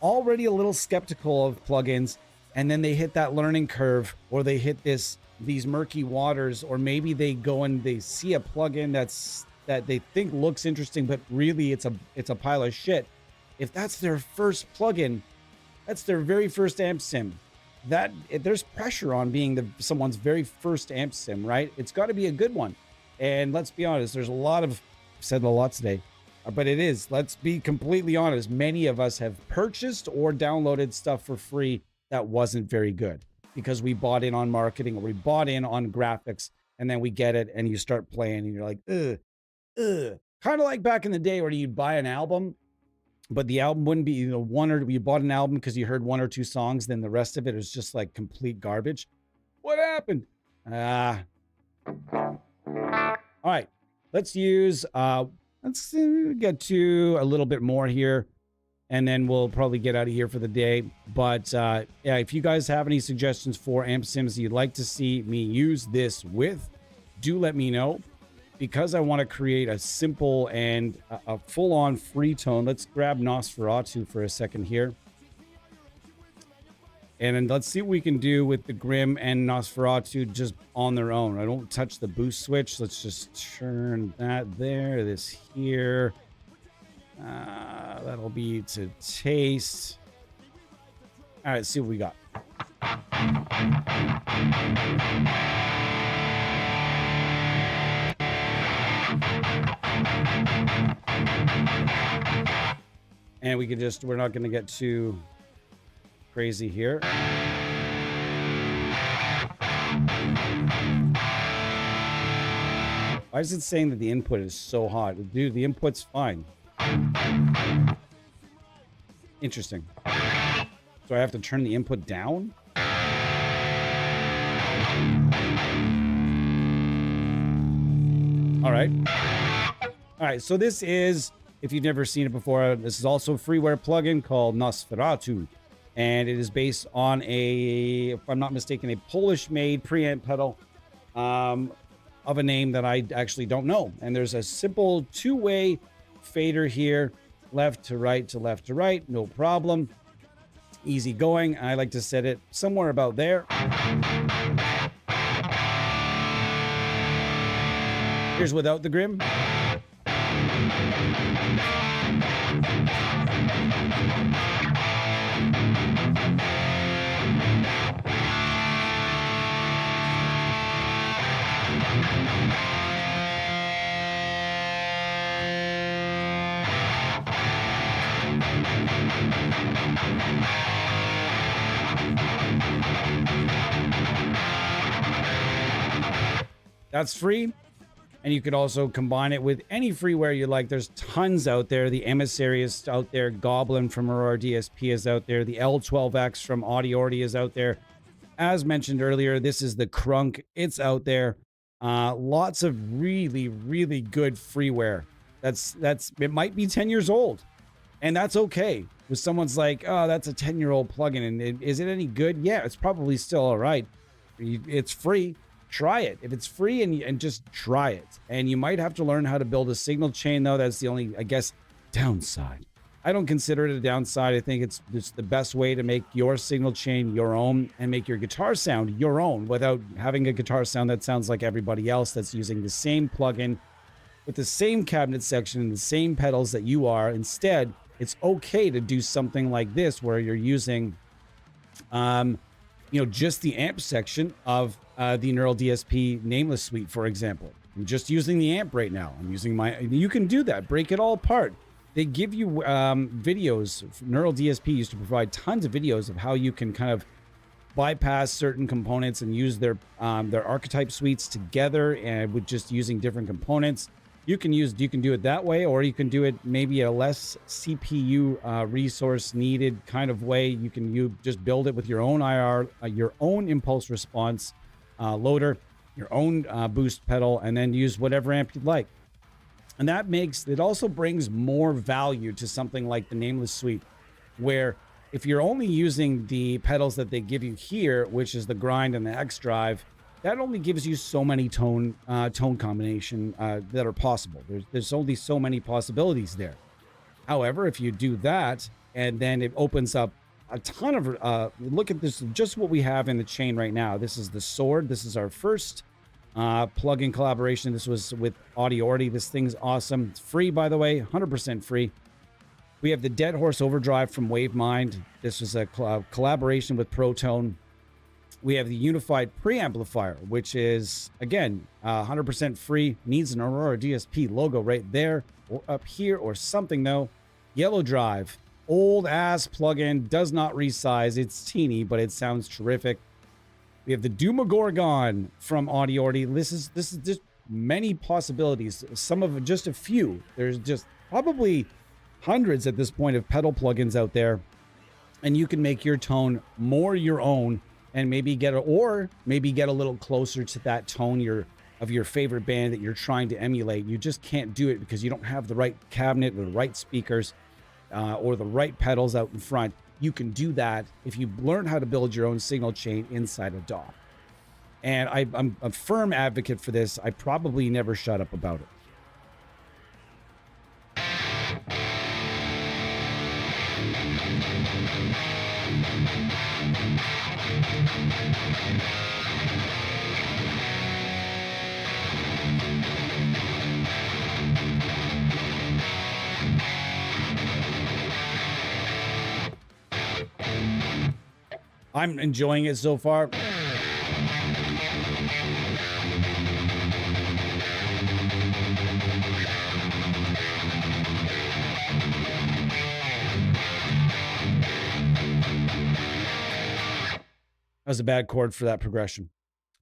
Speaker 1: already a little skeptical of plugins, and then they hit that learning curve, or they hit these murky waters, or maybe they go and they see a plugin that they think looks interesting, but really it's a pile of shit. If that's their first plugin, that's their very first amp sim, there's pressure on being someone's very first amp sim, right? It's got to be a good one. And let's be honest, there's I've said a lot today, but let's be completely honest, many of us have purchased or downloaded stuff for free that wasn't very good because we bought in on marketing, or we bought in on graphics, and then we get it and you start playing and you're like, ugh. Kind of like back in the day where you'd buy an album, but the album wouldn't be, you bought an album because you heard one or two songs, then the rest of it is just like complete garbage. What happened? All right, let's get to a little bit more here, and then we'll probably get out of here for the day. But yeah, if you guys have any suggestions for amp sims you'd like to see me use this with, do let me know. Because I want to create a simple and a full-on free tone, let's grab Nosferatu for a second here. And then let's see what we can do with the Grim and Nosferatu just on their own. I don't touch the boost switch. Let's just turn that there, this here. That'll be to taste. All right, let's see what we got. And we're not going to get too crazy here. Why is it saying that the input is so hot? Dude, the input's fine. Interesting. So I have to turn the input down? All right. All right, so this is, if you've never seen it before, this is also a freeware plugin called Nosferatu. And it is based on if I'm not mistaken, a Polish-made preamp pedal of a name that I actually don't know. And there's a simple two-way fader here, left to right to left to right, no problem. Easy going. I like to set it somewhere about there. Here's without the Grim. That's free. And you could also combine it with any freeware you like. There's tons out there. The Emissary is out there. Goblin from Aurora DSP is out there. The L12X from Aurora is out there. As mentioned earlier, this is the Crunk. It's out there. Lots of really, really good freeware. It might be 10 years old. And that's okay. If someone's like, oh, that's a 10-year-old plugin. And is it any good? Yeah, it's probably still all right. It's free. Try it. If it's free, and just try it. And you might have to learn how to build a signal chain, though. That's the only, I guess, downside. I don't consider it a downside. I think it's just the best way to make your signal chain your own and make your guitar sound your own without having a guitar sound that sounds like everybody else that's using the same plugin with the same cabinet section and the same pedals that you are. Instead, it's okay to do something like this where you're using, just the amp section of the Neural DSP Nameless Suite, for example. I'm just using the amp right now. I'm using you can do that. Break it all apart. They give you videos. Neural DSP used to provide tons of videos of how you can kind of bypass certain components and use their archetype suites together and with just using different components. You can do it that way, or you can do it maybe a less CPU resource needed kind of way. You just build it with your own IR, your own impulse response loader, your own boost pedal, and then use whatever amp you'd like. And it also brings more value to something like the Nameless Suite, where if you're only using the pedals that they give you here, which is the grind and the X drive, that only gives you so many tone combination that are possible. There's only so many possibilities there. However, if you do that, and then it opens up a ton of, look at this, just what we have in the chain right now. This is the Sword. This is our first plugin collaboration. This was with Aurora. This thing's awesome. It's free, by the way, 100% free. We have the Dead Horse Overdrive from WaveMind. This was a collaboration with Protone. We have the Unified Preamplifier, which is, again, 100% free. Needs an Aurora DSP logo right there or up here or something, though. Yellow Drive, old-ass plugin, does not resize. It's teeny, but it sounds terrific. We have the Demogorgon from Aurora. This is just many possibilities. Some of just a few. There's just probably hundreds at this point of pedal plugins out there, and you can make your tone more your own and maybe get a little closer to that tone of your favorite band that you're trying to emulate. You just can't do it because you don't have the right cabinet or the right speakers or the right pedals out in front. You can do that if you learn how to build your own signal chain inside a DAW. And I'm a firm advocate for this. I probably never shut up about it. I'm enjoying it so far. That was a bad chord for that progression.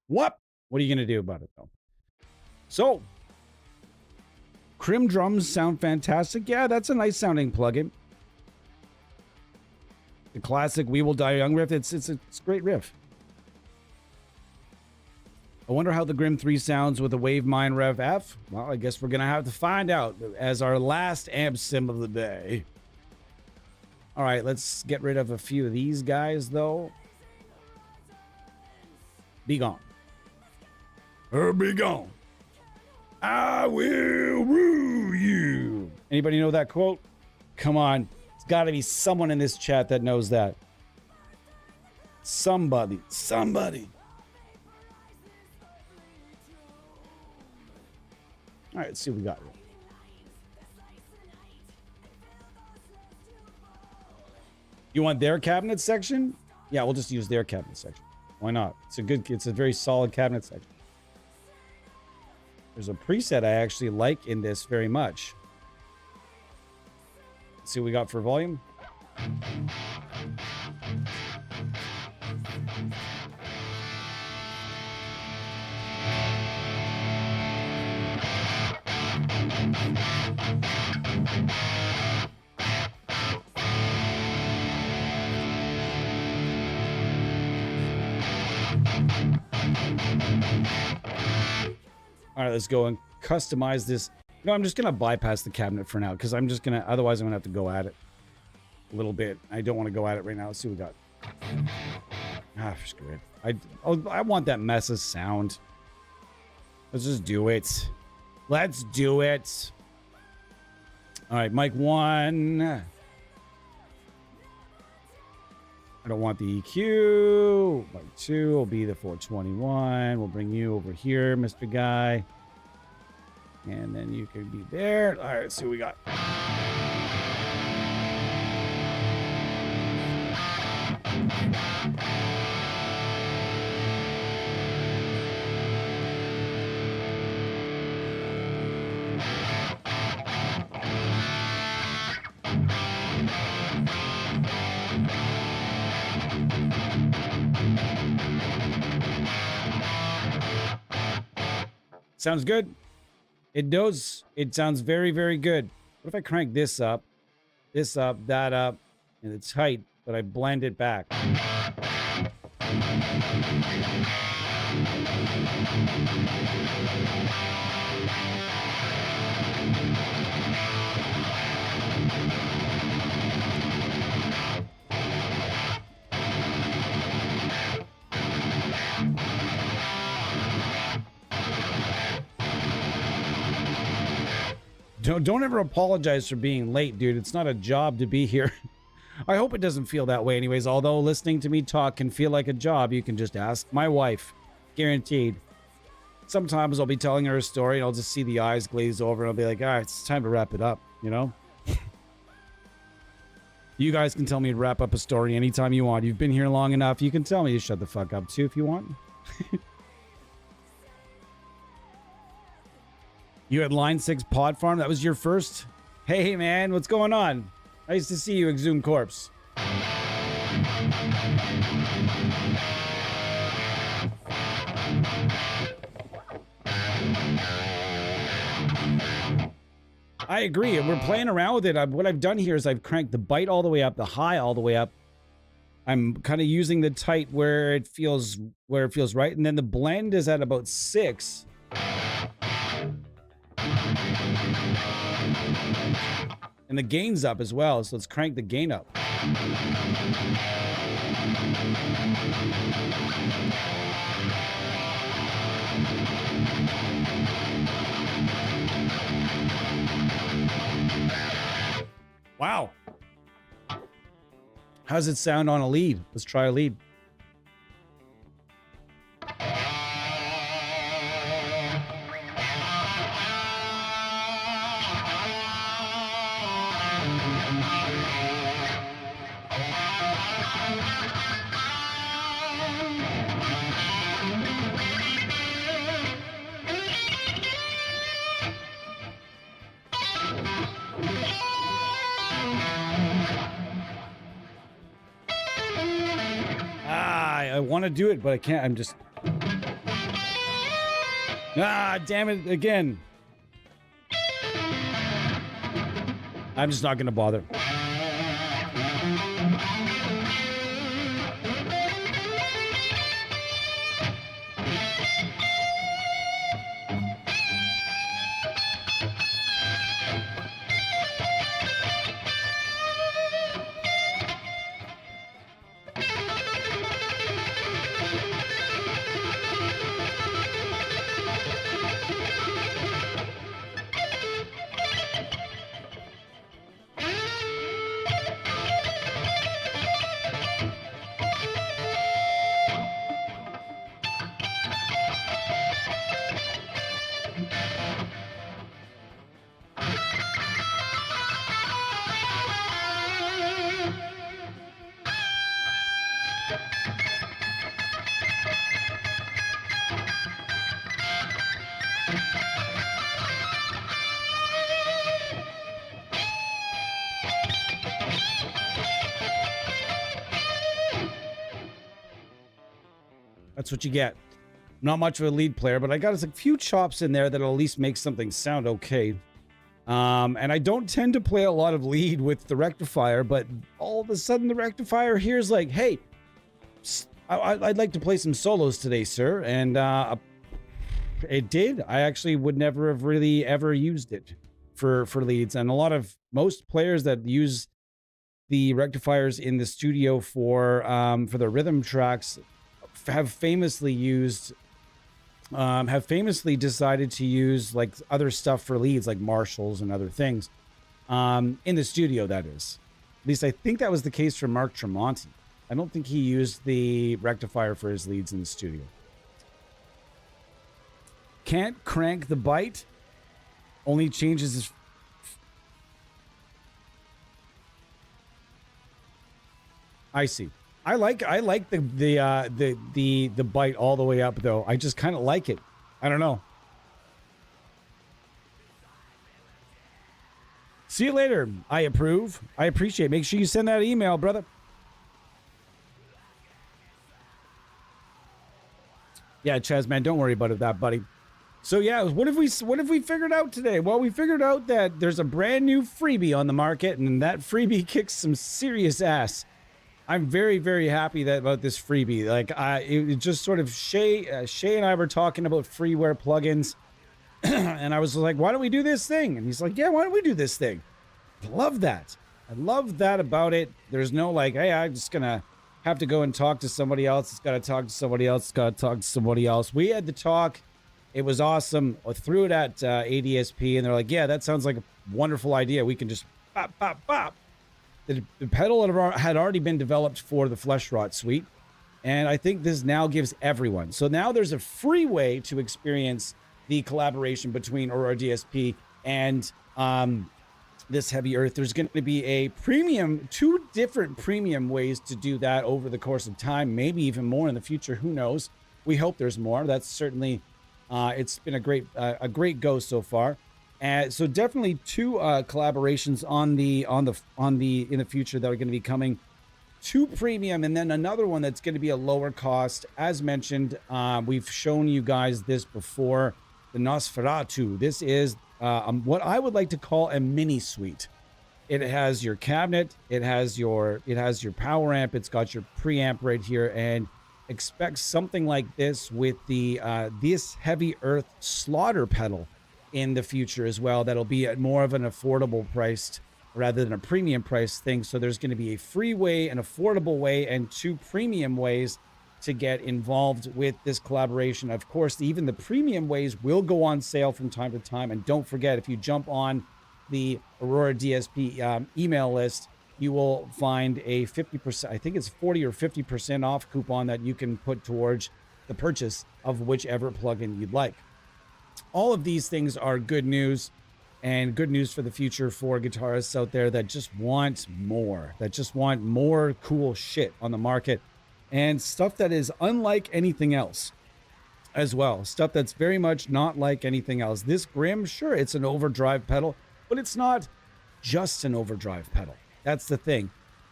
Speaker 1: What are you going to do about it, though? So, Crim drums sound fantastic. Yeah, that's a nice sounding plugin. The classic We Will Die Young riff. It's a great riff. I wonder how the GRIM3 sounds with a WaveMind Rev F. Well, I guess we're going to have to find out as our last amp sim of the day. All right, let's get rid of a few of these guys, though. Be gone. Or be gone. I will rule you. Anybody know that quote? Come on. It's got to be someone in this chat that knows that. Somebody. All right, let's see what we got here. You want their cabinet section? Yeah, we'll just use their cabinet section. Why not? It's a very solid cabinet section. There's a preset I actually like in this very much. Let's see what we got for volume. All right, let's go and customize this. No, I'm just going to bypass the cabinet for now because otherwise I'm going to have to go at it a little bit. I don't want to go at it right now. Let's see what we got. Ah, screw it. I want that mess of sound. Let's just do it. Let's do it. All right, mic 1. I don't want the EQ. Like 2 will be the 421. We'll bring you over here, Mr. Guy. And then you can be there. All right, let's see what we got. Sounds good. It does. It sounds very, very good. What if I crank this up, that up, and it's tight, but I blend it back? Don't ever apologize for being late, dude. It's not a job to be here. I hope it doesn't feel that way anyways. Although listening to me talk can feel like a job, you can just ask my wife. Guaranteed. Sometimes I'll be telling her a story and I'll just see the eyes glaze over and I'll be like, all right, it's time to wrap it up, you know? You guys can tell me to wrap up a story anytime you want. You've been here long enough. You can tell me to shut the fuck up too if you want. You had Line 6 Pod Farm? That was your first? Hey, man, what's going on? Nice to see you, Exhumed Corpse. I agree, and we're playing around with it. What I've done here is I've cranked the bite all the way up, the high all the way up. I'm kind of using the tight where it feels right, and then the blend is at about 6. And the gain's up as well, so let's crank the gain up. Wow. How's it sound on a lead? Let's try a lead. I want to do it, but I can't. I'm just... Ah, damn it again. I'm just not going to bother. That's what you get. Not much of a lead player, but I got a few chops in there that'll at least make something sound okay. And I don't tend to play a lot of lead with the rectifier, but all of a sudden the rectifier here's like, hey, I'd like to play some solos today, sir. And it did. I actually would never have really ever used it for leads. And most players that use the rectifiers in the studio for the rhythm tracks have famously decided to use like other stuff for leads, like Marshalls and other things, in the studio. That is, at least I think that was the case for Mark Tremonti. I don't think he used the rectifier for his leads in the studio. Can't crank the bite. Only changes his... I see. I like the bite all the way up though. I just kind of like it. I don't know. See you later. I approve. I appreciate it. Make sure you send that email, brother. Yeah, Chaz, man, don't worry about that, buddy. So yeah, what have we figured out today? Well, we figured out that there's a brand new freebie on the market, and that freebie kicks some serious ass. I'm very, very happy about this freebie. Like, it just sort of Shay and I were talking about freeware plugins, and I was like, "Why don't we do this thing?" And he's like, "Yeah, why don't we do this thing?" I love that. I love that about it. There's no like, "Hey, I'm just gonna have to go and talk to somebody else. It's got to talk to somebody else. It's got to talk to somebody else." We had the talk. It was awesome. I threw it at ADSP, and they're like, "Yeah, that sounds like a wonderful idea. We can just pop, pop, pop." The pedal had already been developed for the Fleshrot Suite, and I think this now gives everyone. So now there's a free way to experience the collaboration between Aurora DSP and this Heavy Earth. There's going to be a premium, 2 different premium ways to do that over the course of time, maybe even more in the future. Who knows? We hope there's more. That's certainly, it's been a great go so far. So definitely 2 collaborations in the future that are going to be coming. 2 premium, and then another one that's going to be a lower cost. As mentioned, we've shown you guys this before. The Nosferatu. This is what I would like to call a mini suite. It has your cabinet, it has your power amp, it's got your preamp right here, and expect something like this with the this Heavy Earth slaughter pedal in the future as well. That'll be at more of an affordable priced rather than a premium price thing. So there's going to be a free way, an affordable way, and 2 premium ways to get involved with this collaboration. Of course, even the premium ways will go on sale from time to time. And don't forget, if you jump on the Aurora DSP email list, you will find a 50%, I think it's 40 or 50% off coupon that you can put towards the purchase of whichever plugin you'd like. All of these things are good news, and good news for the future for guitarists out there that just want more, cool shit on the market, and stuff that is unlike anything else as well. Stuff that's very much not like anything else. This GRIM, sure, it's an overdrive pedal, but it's not just an overdrive pedal. That's the thing.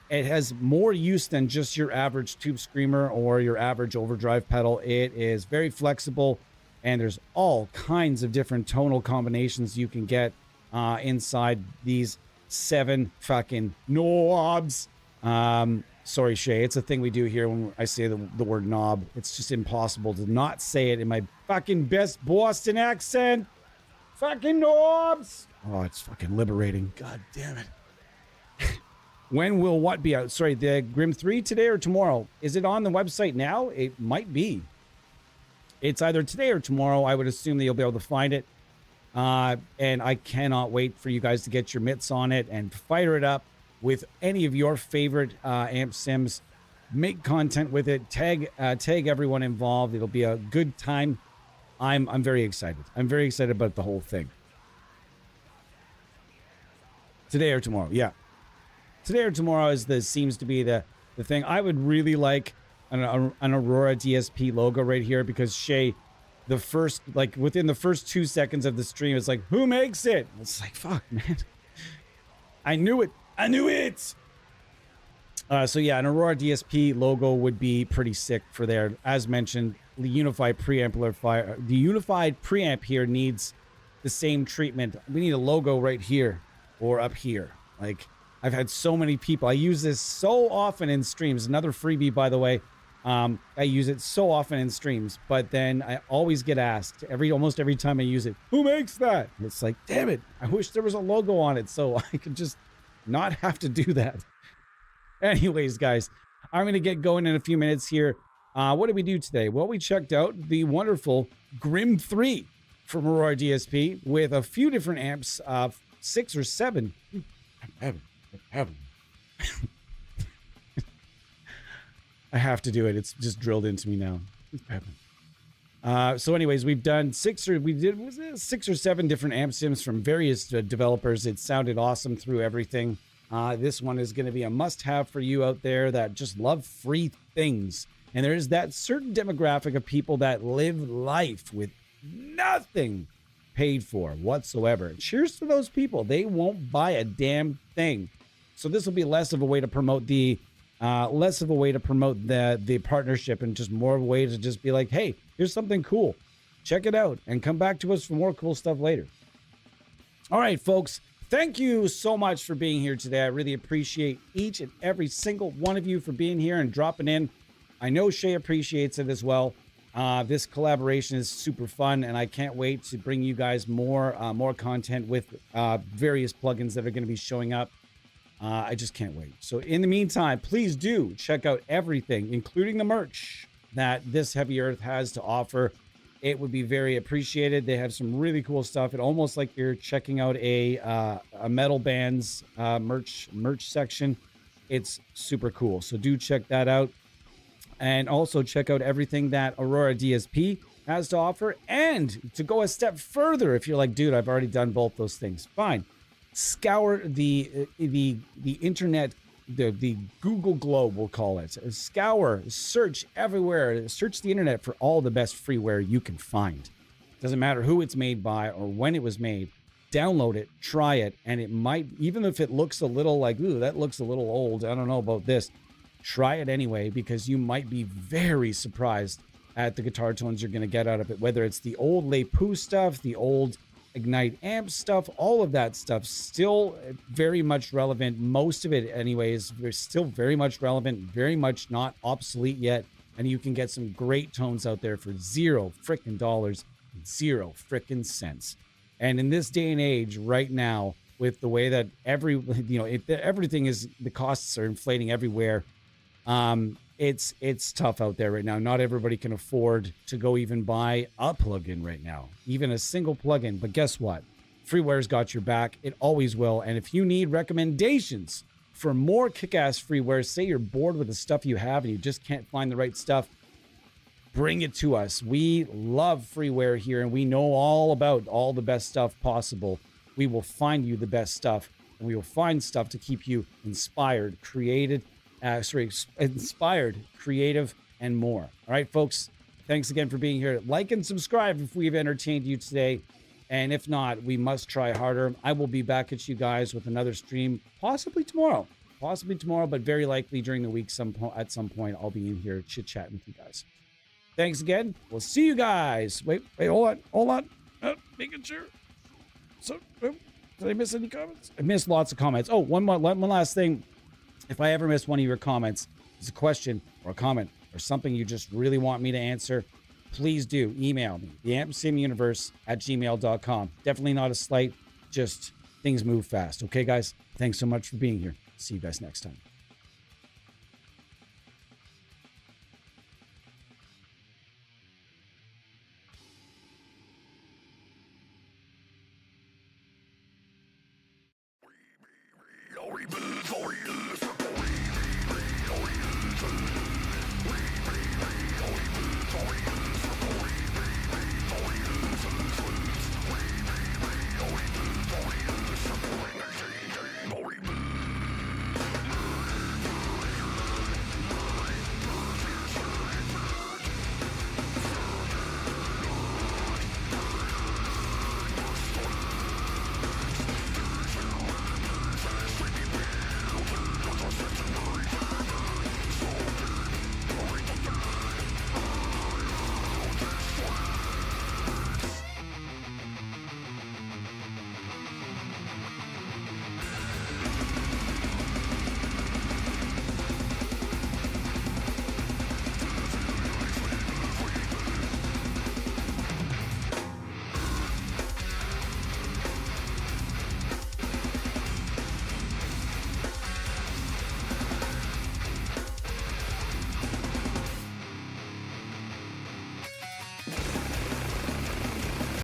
Speaker 1: It has more use than just your average tube screamer or your average overdrive pedal. It is very flexible, and there's all kinds of different tonal combinations you can get inside these 7 fucking knobs. Sorry, Shay, it's a thing we do here when I say the word knob. It's just impossible to not say it in my fucking best Boston accent. Fucking knobs. Oh, it's fucking liberating. God damn it. When will what be out? Sorry, the GRIM3 today or tomorrow? Is it on the website now? It might be. It's either today or tomorrow. I would assume that you'll be able to find it. And I cannot wait for you guys to get your mitts on it and fire it up with any of your favorite amp sims. Make content with it. Tag everyone involved. It'll be a good time. I'm very excited. I'm very excited about the whole thing. Today or tomorrow, yeah. Today or tomorrow seems to be the thing. I would really like an Aurora DSP logo right here, because Shay, within the first 2 seconds of the stream, it's like, who makes it? It's like, fuck, man. I knew it. So yeah, an Aurora DSP logo would be pretty sick for there. As mentioned, the unified preamp here needs the same treatment. We need a logo right here or up here. Like, I've had so many people. I use this so often in streams. Another freebie, by the way. I use it so often in streams, but then I always get asked almost every time I use it, who makes that? And it's like, damn it, I wish there was a logo on it so I could just not have to do that. Anyways, guys, I'm going to get going in a few minutes here. What did we do today? Well, we checked out the wonderful GRIM3 from Aurora DSP with a few different amps, 6 or 7. I have to do it. It's just drilled into me now. So anyways, we've done 6 or 7 different amp sims from various developers. It sounded awesome through everything. This one is going to be a must-have for you out there that just love free things. And there's that certain demographic of people that live life with nothing paid for whatsoever. Cheers to those people. They won't buy a damn thing. So this will be less of a way to promote the partnership, and just more of a way to just be like, hey, here's something cool. Check it out and come back to us for more cool stuff later. All right, folks. Thank you so much for being here today. I really appreciate each and every single one of you for being here and dropping in. I know Shay appreciates it as well. This collaboration is super fun, and I can't wait to bring you guys more content with various plugins that are going to be showing up. I just can't wait. So in the meantime, please do check out everything, including the merch that This Heavy Earth has to offer. It would be very appreciated. They have some really cool stuff. It's almost like you're checking out a metal band's merch section. It's super cool. So do check that out. And also check out everything that Aurora DSP has to offer. And to go a step further, if you're like, dude, I've already done both those things. Fine. Scour the internet, the Google globe, we'll call it. Scour, search everywhere. Search the internet for all the best freeware you can find. Doesn't matter who it's made by or when it was made. Download it, try it, and it might, even if it looks a little like, ooh, that looks a little old, I don't know about this. Try it anyway, because you might be very surprised at the guitar tones you're going to get out of it. Whether it's the old Les Paix stuff, the old Ignite amp stuff, all of that stuff, still very much relevant. Most of it anyways, still very much relevant, very much not obsolete yet. And you can get some great tones out there for $0 frickin' dollars, 0 frickin' cents. And in this day and age right now, with the way that everything is, the costs are inflating everywhere. It's tough out there right now. Not everybody can afford to go even buy a plugin right now, even a single plugin. But guess what? Freeware's got your back. It always will. And if you need recommendations for more kick-ass freeware, say you're bored with the stuff you have and you just can't find the right stuff, bring it to us. We love freeware here, and we know all about all the best stuff possible. We will find you the best stuff, and we will find stuff to keep you inspired, inspired, creative, and more. All right, folks, thanks again for being here. Like and subscribe if we've entertained you today. And if not, we must try harder. I will be back at you guys with another stream, possibly tomorrow, but very likely during the week at some point, I'll be in here chit-chatting with you guys. Thanks again. We'll see you guys. Wait, hold on. Making sure. So, did I miss any comments? I missed lots of comments. Oh, one last thing. If I ever miss one of your comments, it's a question or a comment or something you just really want me to answer, please do email me, theampsimuniverse@gmail.com. Definitely not a slight, just things move fast. Okay, guys? Thanks so much for being here. See you guys next time.